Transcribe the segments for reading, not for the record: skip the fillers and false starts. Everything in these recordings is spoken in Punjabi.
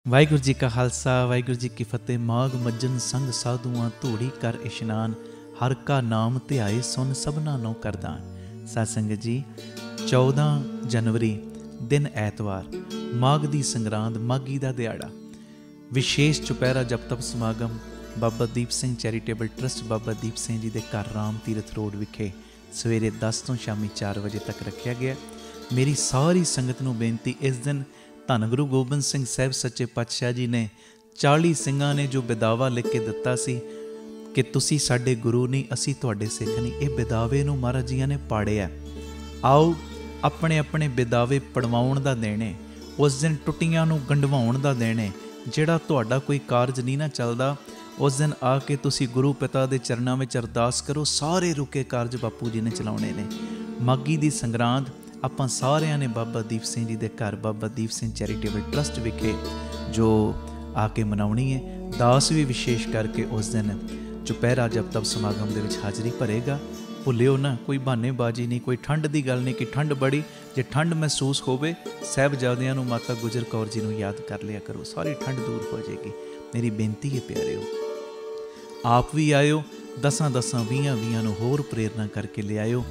ਵਾਹਿਗੁਰੂ ਜੀ ਕਾ ਖਾਲਸਾ ਵਾਹਿਗੁਰੂ ਜੀ ਕੀ ਫਤਿਹ। ਮਾਘ ਮੱਜਨ ਸੰਗ ਸਾਧੂਆਂ ਧੂੜੀ ਕਰ ਇਸ਼ਨਾਨ, ਹਰ ਕਾ ਨਾਮ ਧਿਆਏ ਸੁਨ ਸਭਨਾ ਨੋ ਕਰਦਾਨ। ਸਾਧ ਸੰਗਤ ਜੀ, 14 ਜਨਵਰੀ ਦਿਨ ਐਤਵਾਰ, ਮਾਘ ਦੀ ਸੰਗਰਾਂਦ, ਮਾਘੀ ਦਾ ਦਿਹਾੜਾ, ਵਿਸ਼ੇਸ਼ ਚੁਪਹਿਰਾ ਜਪ ਤਪ ਸਮਾਗਮ ਬਾਬਾ ਦੀਪ ਸਿੰਘ ਚੈਰੀਟੇਬਲ ਟਰਸਟ ਬਾਬਾ ਦੀਪ ਸਿੰਘ ਜੀ ਦੇ ਘਰ ਰਾਮ ਤੀਰਥ ਰੋਡ ਵਿਖੇ ਸਵੇਰੇ 10 ਤੋਂ ਸ਼ਾਮੀ 4 ਵਜੇ ਤੱਕ ਰੱਖਿਆ ਗਿਆ। ਮੇਰੀ ਸਾਰੀ ਸੰਗਤ ਨੂੰ ਬੇਨਤੀ, ਇਸ ਦਿਨ ਧੰਨ ਗੁਰੂ ਗੋਬਿੰਦ ਸਿੰਘ ਸਾਹਿਬ ਸੱਚੇ ਪਾਤਸ਼ਾਹ ਜੀ ਨੇ 40 ਸਿੰਘਾਂ ਨੇ ਜੋ ਬਿਦਾਵਾ ਲਿਖ ਕੇ ਦਿੱਤਾ ਸੀ ਕਿ ਤੁਸੀਂ ਸਾਡੇ ਗੁਰੂ ਨਹੀਂ, ਅਸੀਂ ਤੁਹਾਡੇ ਸਿੱਖ ਨਹੀਂ, ਇਹ ਬਿਦਾਵੇ ਨੂੰ ਮਹਾਰਾਜ ਜੀਆਂ ਨੇ ਪਾੜਿਆ। ਆਓ ਆਪਣੇ ਆਪਣੇ ਬਿਦਾਵੇ ਪੜਵਾਉਣ ਦਾ ਦੇਣੇ, ਉਸ ਦਿਨ ਟੁੱਟੀਆਂ ਨੂੰ ਗੰਢਵਾਉਣ ਦਾ ਦੇਣੇ। ਜਿਹੜਾ ਤੁਹਾਡਾ ਕੋਈ ਕਾਰਜ ਨਹੀਂ ਨਾ ਚੱਲਦਾ, ਉਸ ਦਿਨ ਆ ਕੇ ਤੁਸੀਂ ਗੁਰੂ ਪਿਤਾ ਦੇ ਚਰਨਾਂ ਵਿੱਚ ਅਰਦਾਸ ਕਰੋ, ਸਾਰੇ ਰੁਕੇ ਕਾਰਜ ਬਾਪੂ ਜੀ ਨੇ ਚਲਾਉਣੇ ਨੇ। ਮਾਘੀ ਦੀ ਸੰਗਰਾਂਦ ਆਪਾਂ ਸਾਰਿਆਂ ਨੇ ਬਾਬਾ ਦੀਪ ਸਿੰਘ ਜੀ ਦੇ ਘਰ ਬਾਬਾ ਦੀਪ ਸਿੰਘ ਚੈਰੀਟੇਬਲ ਟਰਸਟ ਵਿਖੇ ਜੋ ਆ ਕੇ ਮਨਾਉਣੀ ਹੈ। ਦਾਸ ਵੀ ਵਿਸ਼ੇਸ਼ ਕਰਕੇ ਉਸ ਦਿਨ ਚੁਪਹਿਰਾ ਜਪ ਤਪ ਸਮਾਗਮ ਦੇ ਵਿੱਚ ਹਾਜ਼ਰੀ ਭਰੇਗਾ। ਭੁੱਲਿਓ ਨਾ, ਕੋਈ ਬਹਾਨੇਬਾਜ਼ੀ ਨਹੀਂ, ਕੋਈ ਠੰਡ ਦੀ ਗੱਲ ਨਹੀਂ ਕਿ ਠੰਡ ਬੜੀ। ਜੇ ਠੰਡ ਮਹਿਸੂਸ ਹੋਵੇ, ਸਾਹਿਬਜ਼ਾਦਿਆਂ ਨੂੰ ਮਾਤਾ ਗੁਜਰ ਕੌਰ ਜੀ ਨੂੰ ਯਾਦ ਕਰ ਲਿਆ ਕਰੋ, ਸਾਰੀ ਠੰਡ ਦੂਰ ਹੋ ਜਾਏਗੀ। ਮੇਰੀ ਬੇਨਤੀ ਹੈ ਪਿਆਰਿਓ, ਆਪ ਵੀ ਆਇਓ, 10 20 ਨੂੰ ਹੋਰ ਪ੍ਰੇਰਨਾ ਕਰਕੇ ਲਿਆਇਓ।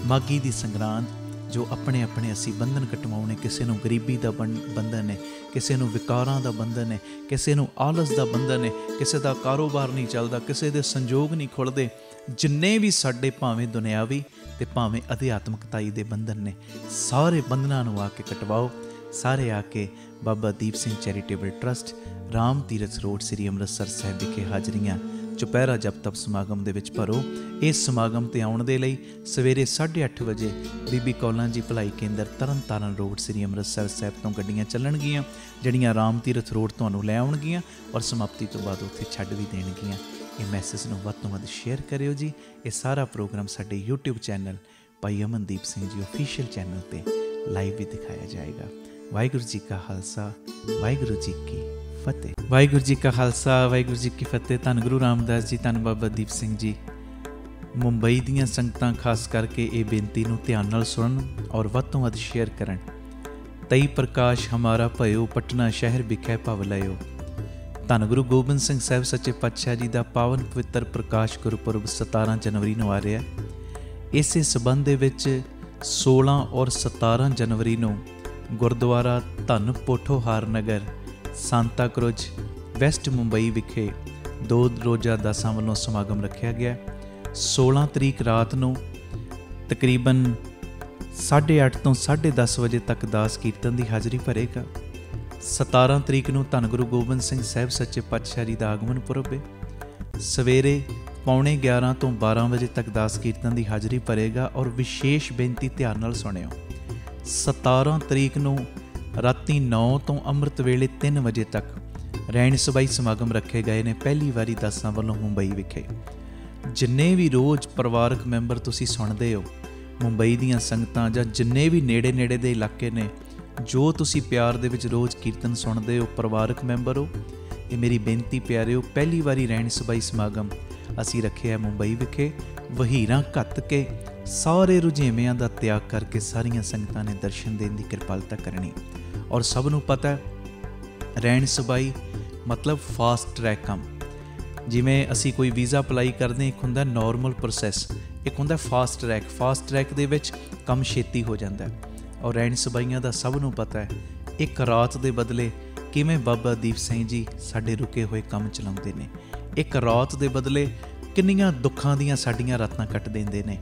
ਮਾਘੀ ਦੀ ਸੰਗਰਾਂਦ ਜੋ ਆਪਣੇ ਆਪਣੇ ਅਸੀਂ ਬੰਧਨ ਕਟਵਾਉਣੇ, ਕਿਸੇ ਨੂੰ ਗਰੀਬੀ ਦਾ ਬੰਧਨ ਹੈ, ਕਿਸੇ ਨੂੰ ਵਿਕਾਰਾਂ ਦਾ ਬੰਧਨ ਹੈ, ਕਿਸੇ ਨੂੰ ਆਲਸ ਦਾ ਬੰਧਨ ਹੈ, ਕਿਸੇ ਦਾ ਕਾਰੋਬਾਰ ਨਹੀਂ ਚੱਲਦਾ, ਕਿਸੇ ਦੇ ਸੰਜੋਗ ਨਹੀਂ ਖੁੱਲ੍ਹਦੇ। ਜਿੰਨੇ ਵੀ ਸਾਡੇ ਭਾਵੇਂ ਦੁਨਿਆਵੀ ਤੇ ਭਾਵੇਂ ਅਧਿਆਤਮਕਤਾਈ ਦੇ ਬੰਧਨ ਨੇ, ਸਾਰੇ ਬੰਧਨਾਂ ਨੂੰ ਆ ਕੇ ਕਟਵਾਓ। ਸਾਰੇ ਆ ਕੇ Baba Deep Singh charitable trust Ram Tirath road ਸ੍ਰੀ ਅੰਮ੍ਰਿਤਸਰ ਸਾਹਿਬ ਵਿਖੇ ਹਾਜ਼ਰੀਆਂ ਚੁਪਹਿਰਾ ਜਪ ਤਪ ਸਮਾਗਮ ਦੇ ਵਿੱਚ ਭਰੋ। ਇਸ ਸਮਾਗਮ 'ਤੇ ਆਉਣ ਦੇ ਲਈ ਸਵੇਰੇ 8:30 ਵਜੇ ਬੀਬੀ ਕੌਲਾਂ ਜੀ ਭਲਾਈ ਕੇਂਦਰ ਤਰਨਤਾਰਨ ਰੋਡ ਸ੍ਰੀ ਅੰਮ੍ਰਿਤਸਰ ਸਾਹਿਬ ਤੋਂ ਗੱਡੀਆਂ ਚੱਲਣਗੀਆਂ, ਜਿਹੜੀਆਂ ਰਾਮ ਤੀਰਥ ਰੋਡ ਤੁਹਾਨੂੰ ਲੈ ਆਉਣਗੀਆਂ ਔਰ ਸਮਾਪਤੀ ਤੋਂ ਬਾਅਦ ਉੱਥੇ ਛੱਡ ਵੀ ਦੇਣਗੀਆਂ। ਇਹ ਮੈਸੇਜ ਨੂੰ ਵੱਧ ਤੋਂ ਵੱਧ ਸ਼ੇਅਰ ਕਰਿਓ ਜੀ। ਇਹ ਸਾਰਾ ਪ੍ਰੋਗਰਾਮ ਸਾਡੇ YouTube ਚੈਨਲ ਭਾਈ ਅਮਨਦੀਪ ਸਿੰਘ ਜੀ ਆਫੀਸ਼ੀਅਲ ਚੈਨਲ 'ਤੇ ਲਾਈਵ ਵੀ ਦਿਖਾਇਆ ਜਾਏਗਾ। ਵਾਹਿਗੁਰੂ ਜੀ ਕਾ ਖਾਲਸਾ ਵਾਹਿਗੁਰੂ ਜੀ ਕੀ ਫਤਿਹ। ਵਾਹਿਗੁਰੂ ਜੀ ਕਾ ਖਾਲਸਾ ਵਾਹਿਗੁਰੂ ਜੀ ਕੀ ਫਤਿਹ। ਧੰਨ ਗੁਰੂ ਰਾਮਦਾਸ ਜੀ, ਧੰਨ ਬਾਬਾ ਦੀਪ ਸਿੰਘ ਜੀ। ਮੁੰਬਈ ਦੀਆਂ ਸੰਗਤਾਂ ਖਾਸ ਕਰਕੇ ਇਹ ਬੇਨਤੀ ਨੂੰ ਧਿਆਨ ਨਾਲ ਸੁਣਨ ਔਰ ਵੱਧ ਤੋਂ ਵੱਧ ਸ਼ੇਅਰ ਕਰਨ। ਤਈ ਪ੍ਰਕਾਸ਼ ਹਮਾਰਾ ਭਇਓ, ਪਟਨਾ ਸ਼ਹਿਰ ਵਿਖੇ ਭਵ ਲਇਓ। ਧੰਨ ਗੁਰੂ ਗੋਬਿੰਦ ਸਿੰਘ ਸਾਹਿਬ ਸੱਚੇ ਪਾਤਸ਼ਾਹ ਜੀ ਦਾ ਪਾਵਨ ਪਵਿੱਤਰ ਪ੍ਰਕਾਸ਼ ਗੁਰਪੁਰਬ 17 ਜਨਵਰੀ ਨੂੰ ਆ ਰਿਹਾ। ਇਸੇ ਸਬੰਧ ਦੇ ਵਿੱਚ 16 ਔਰ 17 ਜਨਵਰੀ ਨੂੰ ਗੁਰਦੁਆਰਾ ਧੰਨ ਪੋਠੋਹਾਰ ਨਗਰ ਸਾਂਤਾ ਕਰੂਜ਼ ਵੈਸਟ ਮੁੰਬਈ ਵਿਖੇ 2 ਰੋਜ਼ਾ ਦਾਸਾਂ ਵੱਲੋਂ ਸਮਾਗਮ ਰੱਖਿਆ ਗਿਆ। 16 ਤਰੀਕ ਰਾਤ ਨੂੰ ਤਕਰੀਬਨ 8:30 ਤੋਂ 10:30 ਵਜੇ ਤੱਕ ਦਾਸ ਕੀਰਤਨ ਦੀ ਹਾਜ਼ਰੀ ਭਰੇਗਾ। 17 ਤਰੀਕ ਨੂੰ ਧੰਨ ਗੁਰੂ ਗੋਬਿੰਦ ਸਿੰਘ ਸਾਹਿਬ ਸੱਚੇ ਪਾਤਸ਼ਾਹ ਜੀ ਦਾ ਆਗਮਨ ਪੁਰਬ ਹੈ। ਸਵੇਰੇ 11:45 ਤੋਂ 12 ਵਜੇ ਤੱਕ ਦਾਸ ਕੀਰਤਨ ਦੀ ਹਾਜ਼ਰੀ ਭਰੇਗਾ। ਔਰ ਵਿਸ਼ੇਸ਼ ਬੇਨਤੀ ਧਿਆਨ ਨਾਲ ਸੁਣਿਓ, 17 ਤਰੀਕ ਨੂੰ ਰਾਤੀ 9 ਤੋਂ ਅੰਮ੍ਰਿਤ ਵੇਲੇ 3 ਵਜੇ ਤੱਕ ਰਹਿਣ ਸਬਾਈ ਸਮਾਗਮ ਰੱਖੇ ਗਏ ਨੇ, ਪਹਿਲੀ ਵਾਰੀ ਦਾਸਾਂ ਵੱਲੋਂ ਮੁੰਬਈ ਵਿਖੇ। ਜਿੰਨੇ ਵੀ ਰੋਜ਼ ਪਰਿਵਾਰਕ ਮੈਂਬਰ ਤੁਸੀਂ ਸੁਣਦੇ ਹੋ, ਮੁੰਬਈ ਦੀਆਂ ਸੰਗਤਾਂ ਜਾਂ ਜਿੰਨੇ ਵੀ ਨੇੜੇ ਦੇ ਇਲਾਕੇ ਨੇ, ਜੋ ਤੁਸੀਂ ਪਿਆਰ ਦੇ ਵਿੱਚ ਰੋਜ਼ ਕੀਰਤਨ ਸੁਣਦੇ ਹੋ, ਪਰਿਵਾਰਕ ਮੈਂਬਰ ਹੋ, ਇਹ ਮੇਰੀ ਬੇਨਤੀ ਪਿਆਰਿਓ, ਪਹਿਲੀ ਵਾਰੀ ਰਹਿਣ ਸਬਾਈ ਸਮਾਗਮ ਅਸੀਂ ਰੱਖਿਆ ਮੁੰਬਈ ਵਿਖੇ। ਵਹੀਰਾਂ ਘੱਤ ਕੇ ਸਾਰੇ ਰੁਝੇਵਿਆਂ ਦਾ ਤਿਆਗ ਕਰਕੇ ਸਾਰੀਆਂ ਸੰਗਤਾਂ ਨੇ ਦਰਸ਼ਨ ਦੇਣ ਦੀ ਕਿਰਪਾਲਤਾ ਕਰਨੀ। ਔਰ ਸਭ ਨੂੰ ਪਤਾ, ਰਹਿਣ ਸਬਾਈ ਮਤਲਬ ਫਾਸਟ ਟਰੈਕ ਕੰਮ। ਜਿਵੇਂ ਅਸੀਂ ਕੋਈ ਵੀਜ਼ਾ ਅਪਲਾਈ ਕਰਦੇ, ਇੱਕ ਹੁੰਦਾ ਨੋਰਮਲ ਪ੍ਰੋਸੈਸ, ਇੱਕ ਹੁੰਦਾ ਫਾਸਟ ਟਰੈਕ। ਫਾਸਟ ਟਰੈਕ ਦੇ ਵਿੱਚ ਕੰਮ ਛੇਤੀ ਹੋ ਜਾਂਦਾ। ਔਰ ਰਹਿਣ ਸਬਾਈਆਂ ਦਾ ਸਭ ਨੂੰ ਪਤਾ ਹੈ, ਇੱਕ ਰਾਤ ਦੇ ਬਦਲੇ ਕਿਵੇਂ ਬਾਬਾ ਦੀਪ ਸਿੰਘ ਜੀ ਸਾਡੇ ਰੁਕੇ ਹੋਏ ਕੰਮ ਚਲਾਉਂਦੇ ਨੇ। ਇੱਕ ਰਾਤ ਦੇ ਬਦਲੇ ਕਿੰਨੀਆਂ ਦੁੱਖਾਂ ਦੀਆਂ ਸਾਡੀਆਂ ਰਾਤਾਂ ਕੱਟ ਦਿੰਦੇ ਨੇ।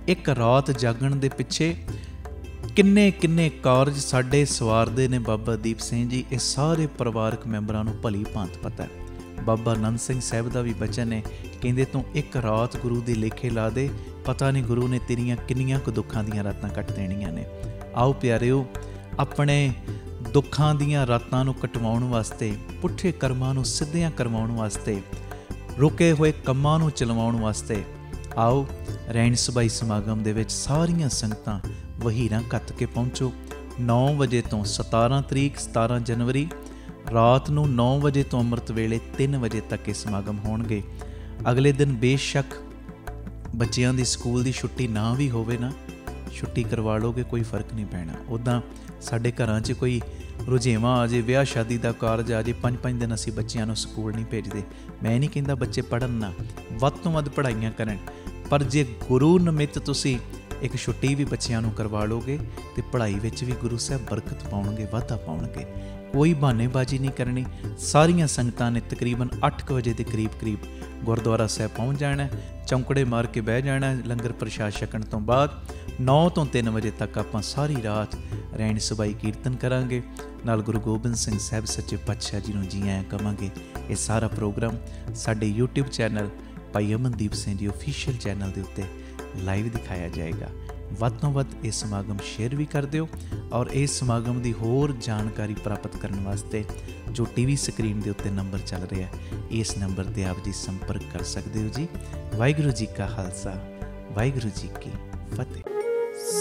ਇੱਕ ਰਾਤ ਜਾਗਣ ਦੇ ਪਿੱਛੇ ਕਿੰਨੇ ਕਾਰਜ ਸਾਡੇ ਸਵਾਰਦੇ ਨੇ ਬਾਬਾ ਦੀਪ ਸਿੰਘ ਜੀ। ਇਹ ਸਾਰੇ ਪਰਿਵਾਰਕ ਮੈਂਬਰਾਂ ਨੂੰ ਭਲੀ ਭਾਂਤ ਪਤਾ ਹੈ। ਬਾਬਾ ਆਨੰਦ ਸਿੰਘ ਸਾਹਿਬ ਦਾ ਵੀ ਬਚਨ ਹੈ, ਕਹਿੰਦੇ ਤੂੰ ਇੱਕ ਰਾਤ ਗੁਰੂ ਦੇ ਲੇਖੇ ਲਾ ਦੇ, ਪਤਾ ਨਹੀਂ ਗੁਰੂ ਨੇ ਤੇਰੀਆਂ ਕਿੰਨੀਆਂ ਕੁ ਦੁੱਖਾਂ ਦੀਆਂ ਰਾਤਾਂ ਕੱਟ ਦੇਣੀਆਂ ਨੇ। ਆਓ ਪਿਆਰਿਓ, ਆਪਣੇ ਦੁੱਖਾਂ ਦੀਆਂ ਰਾਤਾਂ ਨੂੰ ਕਟਵਾਉਣ ਵਾਸਤੇ, ਪੁੱਠੇ ਕਰਮਾਂ ਨੂੰ ਸਿੱਧਿਆਂ ਕਰਵਾਉਣ ਵਾਸਤੇ, ਰੁਕੇ ਹੋਏ ਕੰਮਾਂ ਨੂੰ ਚਲਵਾਉਣ ਵਾਸਤੇ ਆਓ ਰਹਿਣ ਸਬਾਈ ਸਮਾਗਮ ਦੇ ਵਿੱਚ ਸਾਰੀਆਂ ਸੰਗਤਾਂ ਵਹੀਰਾਂ ਘੱਤ ਕੇ ਪਹੁੰਚੋ। 9 ਵਜੇ ਤੋਂ 17 ਤਰੀਕ 17 ਜਨਵਰੀ ਰਾਤ ਨੂੰ 9 ਵਜੇ ਤੋਂ ਅੰਮ੍ਰਿਤ ਵੇਲੇ 3 ਵਜੇ ਤੱਕ ਇਹ ਸਮਾਗਮ ਹੋਣਗੇ। ਅਗਲੇ ਦਿਨ ਬੇਸ਼ੱਕ ਬੱਚਿਆਂ ਦੀ ਸਕੂਲ ਦੀ ਛੁੱਟੀ ਨਾ ਵੀ ਹੋਵੇ ਨਾ, ਛੁੱਟੀ ਕਰਵਾ ਲੋਗੇ, ਕੋਈ ਫਰਕ ਨਹੀਂ ਪੈਣਾ। ਉੱਦਾਂ ਸਾਡੇ ਘਰਾਂ 'ਚ ਕੋਈ रुझेवां आ जाए, विआह शादी का कारज आ जाए, 5-5 दिन असीं बच्चिਆਂ ਨੂੰ ਸਕੂਲ नहीं भेजते। मैं नहीं कहता बच्चे पढ़न ना, ਵੱਧ ਤੋਂ ਵੱਧ पढ़ाइयां करन, पर जे गुरु निमित्त तुसीं एक छुट्टी भी बच्चों को करवा लोगे तो पढ़ाई विच भी गुरु साहब बरकत पाउणगे, वाधा पाउणगे। कोई बहानेबाजी नहीं करनी। सारिया संगतां ने तकरीबन 8 बजे के करीब गुरुद्वारा साहब पहुँच जाना, चौंकड़े मार के बह जाना। लंगर प्रसाद छकण तो बाद 9 ਤੋਂ 3 वजे तक आपां सारी रात रैण सबाई कीर्तन करांगे, नाल गुरु गोबिंद सिंह साहब सच्चे पातशाह जी नूं जी आयां कवांगे। ये सारा प्रोग्राम साडे यूट्यूब चैनल भाई अमनदीप सिंह जी ऑफिशियल चैनल के उत्ते लाइव दिखाया जाएगा। ਵੱਧ ਤੋਂ ਵੱਧ ਇਹ ਸਮਾਗਮ ਸ਼ੇਅਰ ਵੀ ਕਰ ਦਿਓ, ਔਰ ਇਸ ਸਮਾਗਮ ਦੀ ਹੋਰ ਜਾਣਕਾਰੀ ਪ੍ਰਾਪਤ ਕਰਨ ਵਾਸਤੇ ਜੋ ਟੀਵੀ ਸਕਰੀਨ ਦੇ ਉੱਤੇ ਨੰਬਰ ਚੱਲ ਰਿਹਾ, ਇਸ ਨੰਬਰ ਤੇ ਆਪ ਜੀ ਸੰਪਰਕ ਕਰ ਸਕਦੇ ਹੋ ਜੀ। ਵਾਹਿਗੁਰੂ ਜੀ ਕਾ ਖਾਲਸਾ, ਵਾਹਿਗੁਰੂ ਜੀ ਕੀ ਫਤਿਹ।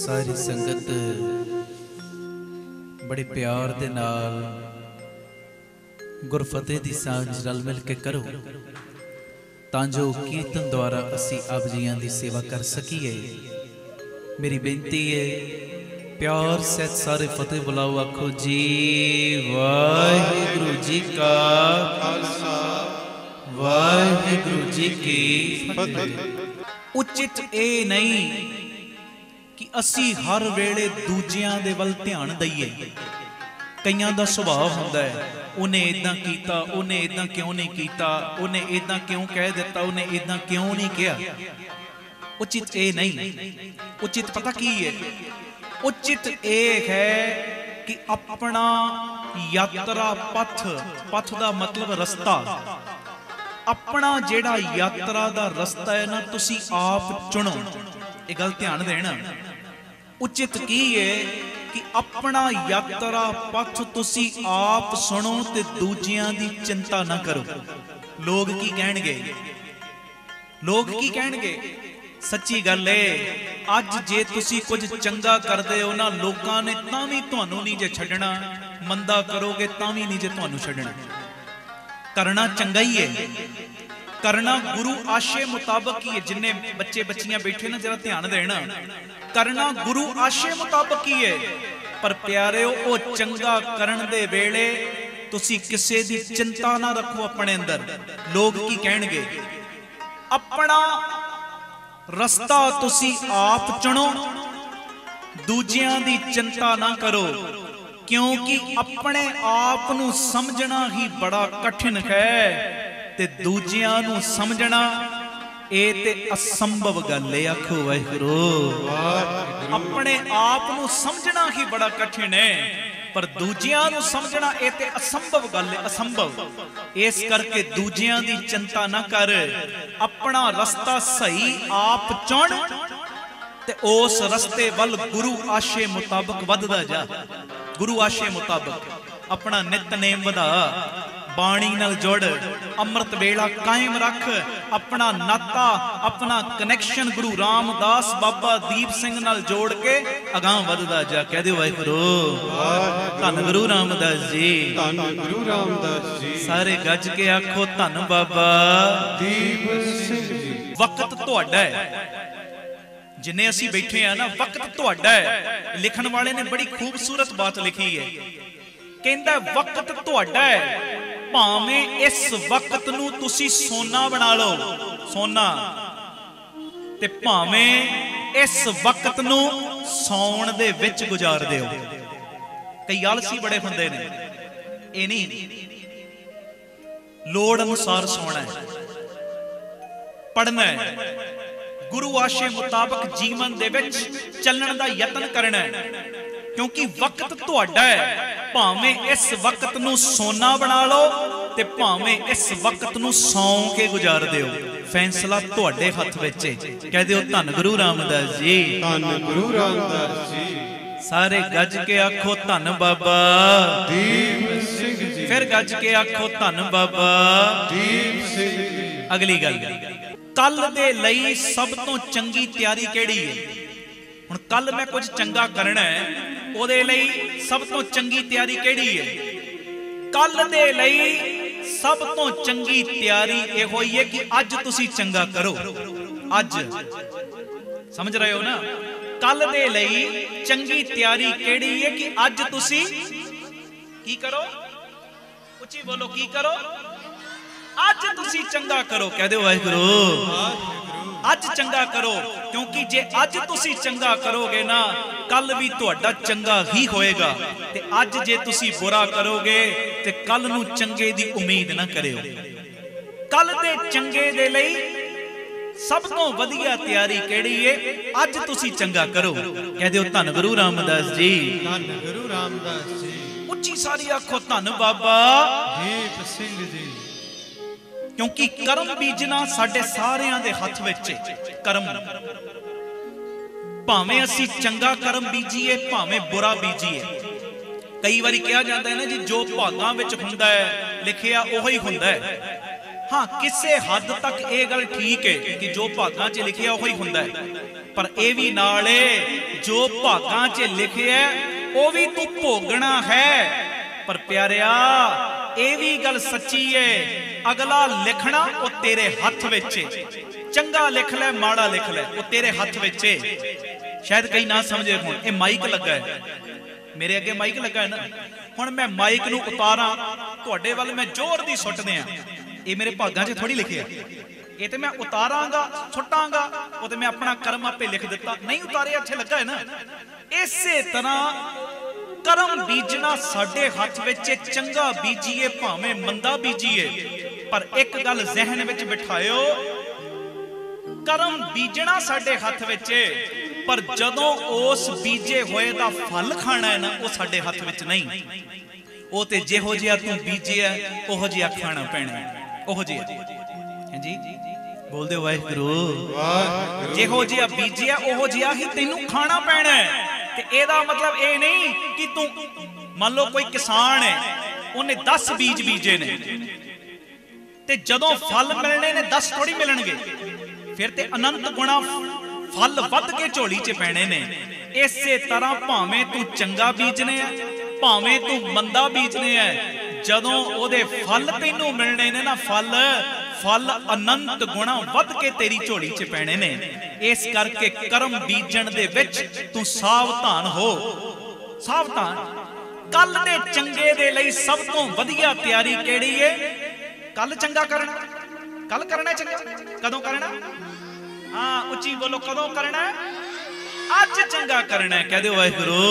ਸਾਰੀ ਸੰਗਤ ਬੜੇ ਪਿਆਰ ਦੇ ਨਾਲ ਗੁਰਫਤਿਹ ਦੀ ਸਾਂਝ ਰਲ ਮਿਲ ਕੇ ਕਰੋ, ਤਾਂ ਜੋ ਕੀਰਤਨ ਦੁਆਰਾ ਅਸੀਂ ਆਪ ਜੀਆਂ ਦੀ ਸੇਵਾ ਕਰ ਸਕੀਏ। मेरी बेनती है, प्यार से सारे फतेह बुलाओ, आखो जी वाहिगुरु जी का खालसा, वाहिगुरु जी की फतेह। उचित ये नहीं कि असी हर वेले दूजियां दे वल ध्यान दईए। कईयां दा सुभाव हुंदा है, उन्हें इदां कीता, उन्हें इदां क्यों नहीं कीता, उन्हें इदां क्यों कह दिता, उन्हें इदां क्यों नहीं कहा। उचित ये नहीं। उचित पता की है? उचित ये है कि अपना यात्रा पथ, पथ का मतलब रस्ता, अपना जेड़ा यात्रा का रस्ता है ना, तुसी आप चुनो। ये गल ध्यान देना। उचित की है कि अपना यात्रा पथ तुसी आप सुनो ते दूजियां दी चिंता ना करो। लोग की कहणगे, लोग की कहणगे। सच्ची गल है, अज जे तुसी कुछ चंगा करदे हो ना, लोकां ने तां भी तुहानू नहीं जे छड्डना, मंदा करोगे तां भी नहीं जे तुहानू छड्डना। करना चंगा ही है, करना गुरु आशे मुताबक ही है। जिन्ने बच्चे बच्चियां बैठे ना, जरा ध्यान देना। करना गुरु आशे मुताबक ही है, पर प्यारेओ ओ चंगा करन दे वेले तुसी किसे दी चिंता ना रखो अपने अंदर। लोग की कहणगे, अपना रस्ता तुसी आप चुनो, दूजियां दी चिंता ना करो, क्योंकि अपने आप नू समझना ही बड़ा कठिन है ते दूजियां नू समझना ए ते असंभव गल है। आखो वाहिगुरू। अपने आप नू समझना ही बड़ा कठिन है, पर दूजियां नू समझना ए ते असंभव गल है, असंभव। इस करके दूजियां दी चिंता ना कर, अपना रस्ता सही आप चुन ते उस रस्ते वल गुरु आशे मुताबक वधदा जा। गुरु आशे मुताबक अपना नितनेम वधा, बाणी नाल जुड़, अमृत वेला कायम रख, अपना नाता, अपना कनैक्शन गुरु रामदास बाबा दीप सिंह नाल जोड़ के अगां वधदा जा। कह दे वाहिगुरू। धन गुरु रामदास जी, धन गुरु रामदास जी। सारे गज के आखो धन बाबा दीप सिंह जी। वक्त तुहाडा है, जिन्ने असी बैठे हैं ना, वक्त तुहाडा है। लिखण वाले ने बड़ी खूबसूरत बात लिखी है, कहंदा वक्त तुहाडा है, भावें इस वक्त नू तुसी सोना बना लो, सोना, ते भावें इस वक्त नू सौण दे विच गुजार दिओ। कई आलसी बड़े हुंदे ने, ये नहीं, लोड़ अनुसार सोना है, पढ़ना है, गुरु आशे मुताबक जीवन दे विच चलण दा यतन करना है, क्योंकि वक्त तुहाडा है। भावें इस वक्त नू सोना बना लो ते भावें इस वक्त नू सौं के गुजार दिओ। फैसला तुहाडे हथ विच है। कह दिओ धन गुरु रामदास जी, धन गुरु रामदास जी। सारे गज के आखो धन बाबा दीप सिंह जी। फिर गज के आखो धन बाबा दीप सिंह जी। अगली गल, कल दे लई सब तो चंगी तैयारी केड़ी है? हुण कल मैं कुछ चंगा करना है, ओदे लई सब तो चंगी तैयारी केड़ी है? कल दे लई सब तो चंगी तैयारी ये होई है कि अज तुसी चंगा करो। अज समझ रहे हो ना? कल दे लई चंगी तैयारी केड़ी है कि अज तुसी की करो, उची बोलो की करो, अज तुसी चंगा करो। कह दो वाहिगुरू, अज चंगा करो, क्योंकि जे अज तुसी चंगा करोगे ना कल भी तुहाडा चंगा ही होएगा, ते अज जे तुसी बुरा करोगे ते कल नूं चंगे दी उम्मीद ना करियो। कल दे चंगे दे लई सब तो वधिया तैयारी केड़ी है, अज तुसी चंगा करो। कह दो धन गुरु रामदास जी, धन गुरु रामदास जी। उच्ची सारी आखो धन बाबा दीप सिंह जी। क्योंकि कर्म बीजना साडे सारियां दे हथ विच कर्म, भावें असी चंगा कर्म बीजीए भावें बुरा बीजीए। कई बारी कहा जाता है ना जी, जो भागां विच हुंदा है लिखिया उही हुंदा है। हाँ, किसी हद तक यह गल ठीक है कि जो भागां च लिखिया उही हुंदा है, पर यह भी नाल जो भागां च लिखिया वो भी तू भोगना है। पर प्यारिया यह भी गल सच्ची है, अगला लिखना वो तेरे हथ विच, चंगा लिख ले माड़ा लिख ले वो तेरे हथ विच। शायद कई ना समझे, हुण ये माइक लगा है, मेरे अगे माइक लगा है ना, हुण मैं माइक नूं उतारा तुहाडे वल मैं जोर दी सुट दियां, ये मेरे भागां 'च थोड़ी लिखिया, ये तो मैं उतारांगा सुटांगा, वो तो मैं अपना कर्म आपे लिख दिता, नहीं उतारे इत्थे लगा है ना। इसे तरह कर्म बीजना साडे हथ विच, चंगा बीजीए भावें मंदा बीजीए। पर एक गल जहन विच बिठायो, कर्म बीजना साडे हथ विच, पर जदों उस बीजे होए दा फल खाना है ना वो साडे हथ विच नहीं। वो ते जिहो जिहा तू बीजिया उहो जिहा खाना पैना, उहो जिहा जी बोल दे वाहिगुरू, जिहो जिहा बीजिया उहो जिहा ही तैनूं खाना पैना है। ते एदा मतलब ये नहीं कि तू मान लो कोई किसान है, उन्हें 10 बीज बीजे ने, ते जदों फल मिलने ने 10 थोड़ी मिलणगे, फिर ते अनंत गुणा फल वध के झोली च पैने ने। इसे तरह भावें तू चंगा बीजने है भावें तू मंदा बीजने है, जदों ओदे फल तैनूं मिलने ने ना, फल अनंत गुणा वध के तेरी झोली च पैने ने। इस करके कर्म बीजन दे विच तू सावधान हो, सावधान। कल दे चंगे दे लई सब तो वधिया तैयारी केड़ी है? कल चंगा करना, कल करना चंगा, कदों करना? हाँ उच्ची बोलो, कदों करना? अज चंगा करना है। कह दो वाहिगुरू,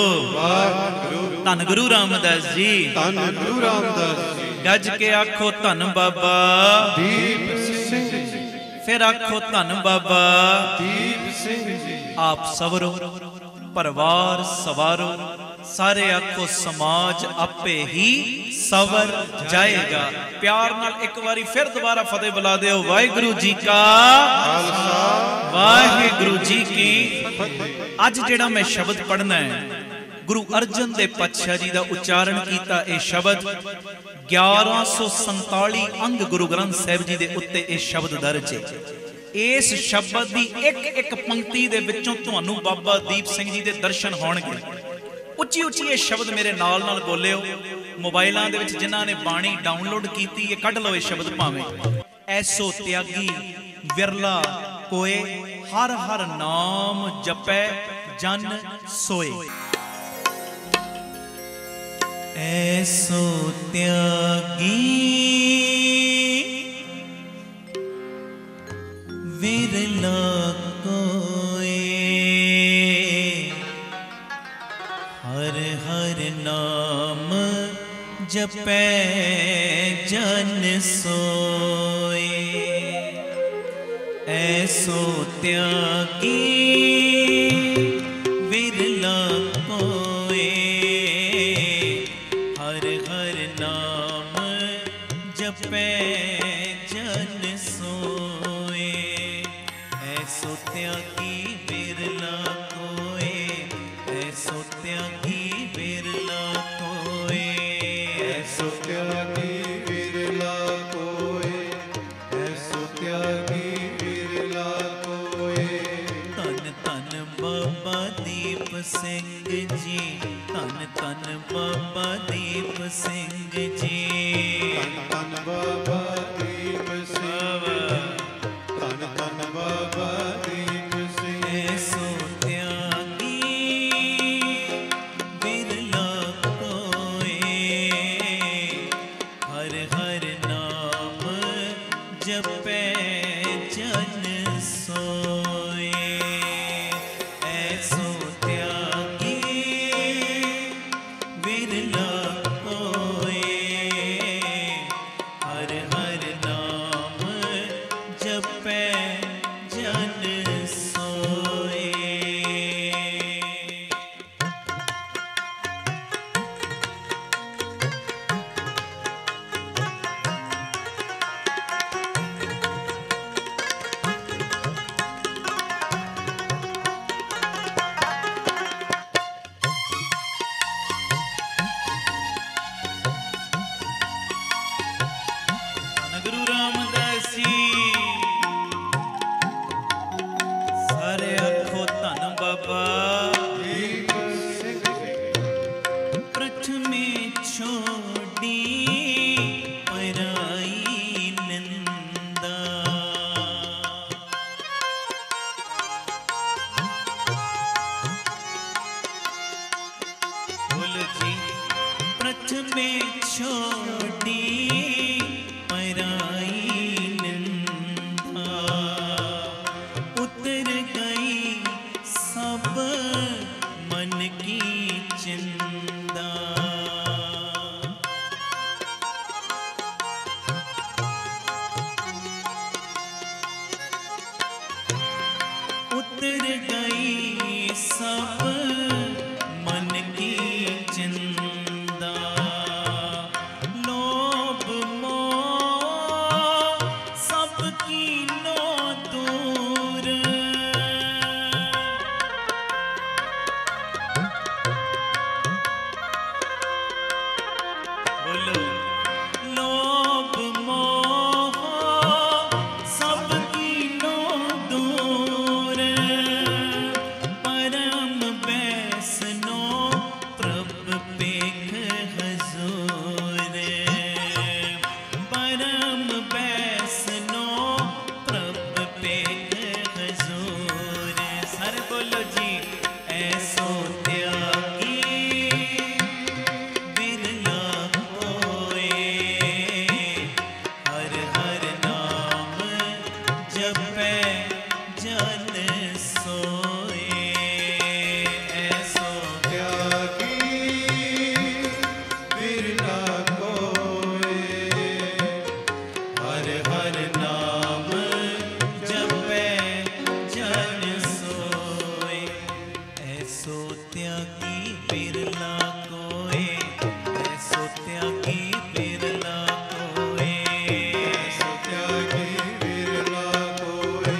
धन गुरु रामदास जी, धन गुरु रामदास जी। गज के आखो धन बाबा दीप सिंह जी, फिर आखो धन बाबा दीप सिंह जी। आप सवरो परिवार सवारो, सारे आखो समाज आपे ही सवर जाएगा। प्यार नाल एक बारी फिर दोबारा फतेह बुला दो। वाहिगुरू जी का खालसा, वाहिगुरू जी की फतेह। अज जेड़ा मैं शब्द पढ़ना है, गुरु अर्जन देव पातशाह जी का उच्चारण किया यह शब्द 1147 अंग गुरु ग्रंथ साहिब जी के उत्ते यह शब्द दर्ज है। इस शब्द की एक एक पंक्ति दे विचों तुहानू बाबा दीप सिंह जी के दर्शन होणगे। उच्ची उच्ची ये शब्द मेरे नाल नाल बोलियो। मोबाइलों दे विच जिन्हां ने बाणी डाउनलोड कीती है कढ लो ये शब्द भावें। ऐसो त्यागी विरला कोए, हर हर नाम जपै जन सोए। ऐसो त्यागी विरला कोए, हर हर नाम जपै जन सोए। ऐसो त्यागी विरला कोए, हर हर नाम जपै जन सोए। ऐसो त्यागी विरला कोए, ऐसो त्यागी विरला कोए, ऐसो त्यागी विरला कोए, ऐसो त्यागी विरला कोए। धन धन बाबा दीप सिंह जी, धन धन बाबा दीप सिंह जी, धन धन बाबा दीप सिंह, धन धन बाबा दीप सिंह। ऐसो नाम जपै जन सोए। ऐसो त्यागी बिरला कोए। हर हर नाम जपै जन सोए। गुरु रामदास जी सारे आखो धन बाबा। प्रथमे छोड़ी पराई निंदा। बोलो जी। प्रथमे छोड़ी पराई निंदा। उतर गई सब मन की चिंता। उतर गई सब मन की चिंता। लोभ मोह सबकी नो दूर। बोलो। लोभ मोह सबकी नो दूर। परम बैसनो प्रभ पेख हजूर। परम बैसनो प्रभ पेख हजूर। सारे बोलो जी। ऐसो त्यागी बिरला कोए। हर हर नाम जपै जन सोए। ऐसो त्यागी बिरला कोए। हर हर नाम जपै जन सोए। ऐसो त्यागी बिरला कोए। ऐसो त्यागी बिरला कोए। ऐसो त्यागी बिरला कोए।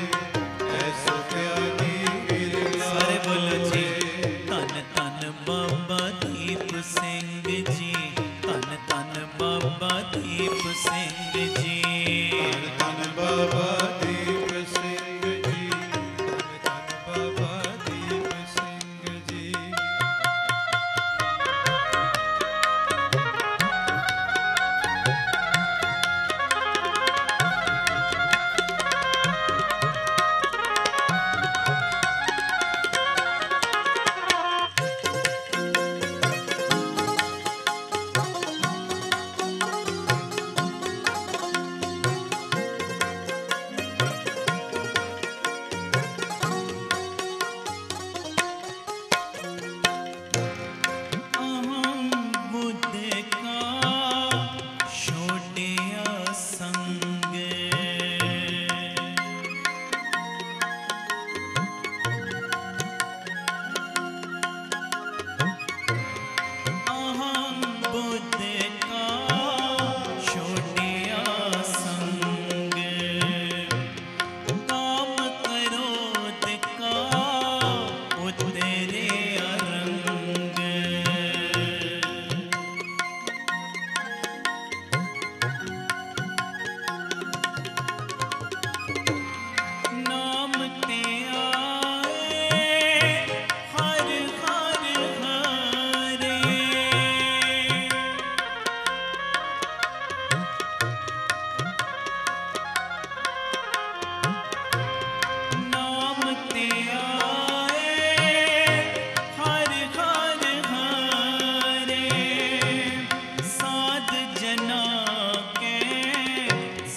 ऐसो त्यागी बिरला सारे बोलो जी। कोए। धन धन बाबा दीप सिंह जी। धन धन बाबा दीप सिंह जी। धन धन बाबा दीप सिंह जी। धन धन बाबा दीप सिंह जी।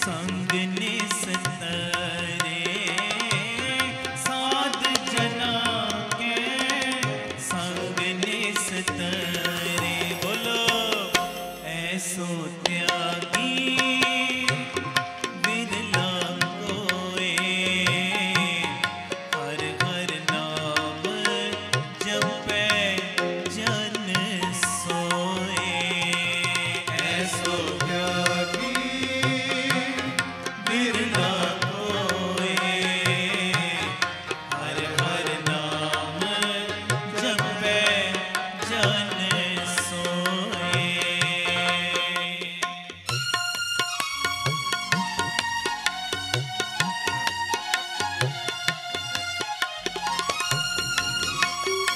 ਸੰਗ ਨਿਸਤਰੇ ਸਾਧ ਜਨਾ ਕੇ ਸੰਗ ਨਿਸਤਰੇ ਬੋਲੋ ਐਸੋ ਤਿਆਗੀ ਬਿਰਲਾ ਕੋਏ ਹਰ ਹਰ ਨਾਮ ਜਪੈ ਜਨ ਸੋਏ ਐਸੋ ਤਿਆਗੀ ਬਿਰਲਾ ਕੋਏ ਹਰ ਹਰ ਨਾਮ ਜਪੈ ਜਨ ਸੋਏ।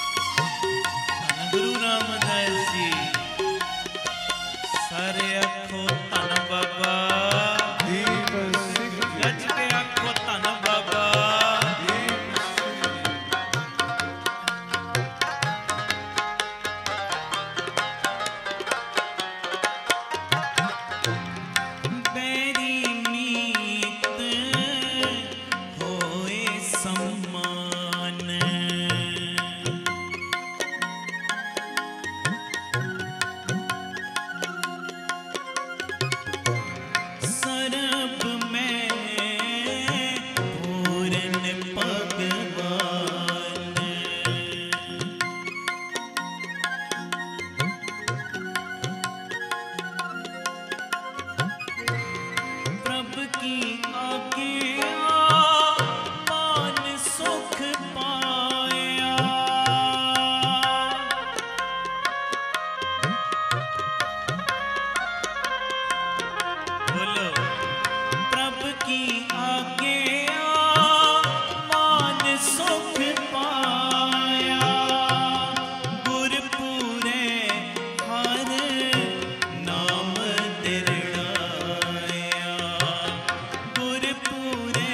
ਧੰਨ ਗੁਰੂ ਰਾਮਦਾਸ ਜੀ ਸਾਰੇ ਆਖੋ ਧੰਨ ਬਾਬਾ ਦੀਪ ਸਿੰਘ ਜੀ ਗੱਜ ਕੇ ਆਖੋ ਧੰਨ ਬਾਬਾ ਦੀਪ ਸਿੰਘ ਜੀ ਬੈਰੀ ਨੀਤ ਹੋਏ ਸਮਾਨ ਸਰਬ ਮੈਂ ਪੂਰਨ ਭਗਵਾਨ ਪ੍ਰਭ ਕੀ ਆਗਿਆ ਮਾਨ ਸੁਖ ਪਾਇਆ ਬੋਲੋ ਪ੍ਰਭ ਕੀ ਆਗਿਆ ਮਾਨ ਸੁਖ ਪਾਇਆ ਗੁਰਪੂਰੇ ਹਰ ਨਾਮ ਦਿਰੜਾਇਆ ਗੁਰਪੂਰੇ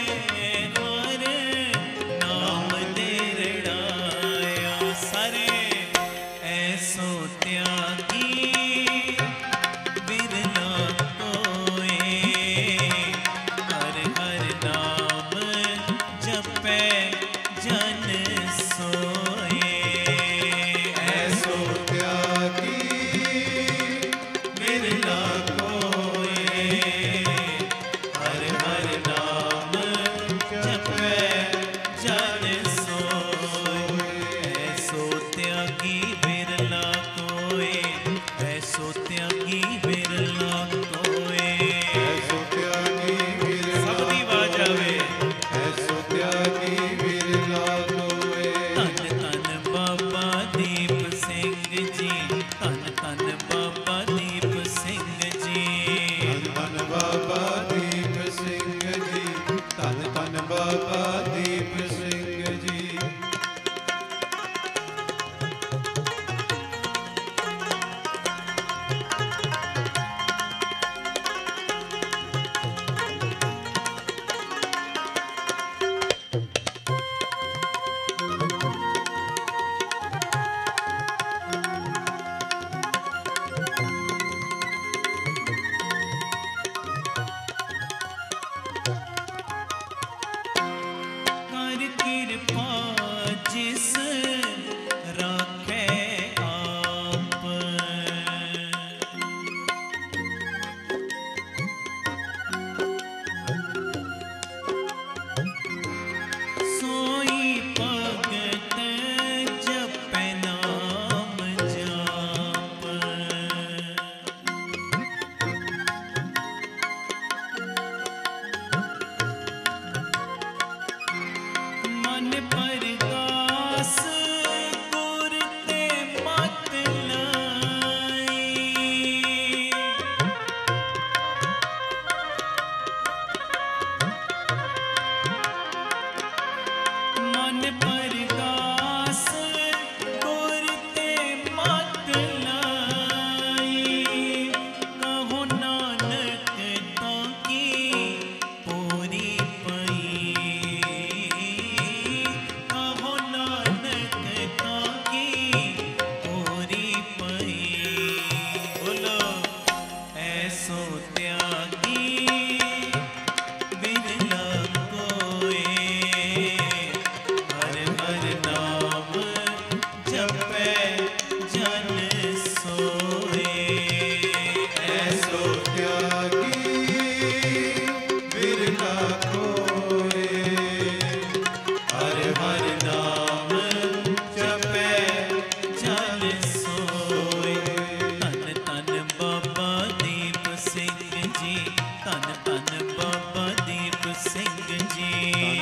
ਧੰਨ ਧੰਨ ਬਾਬਾ ਦੀਪ ਸਿੰਘ ਜੀ।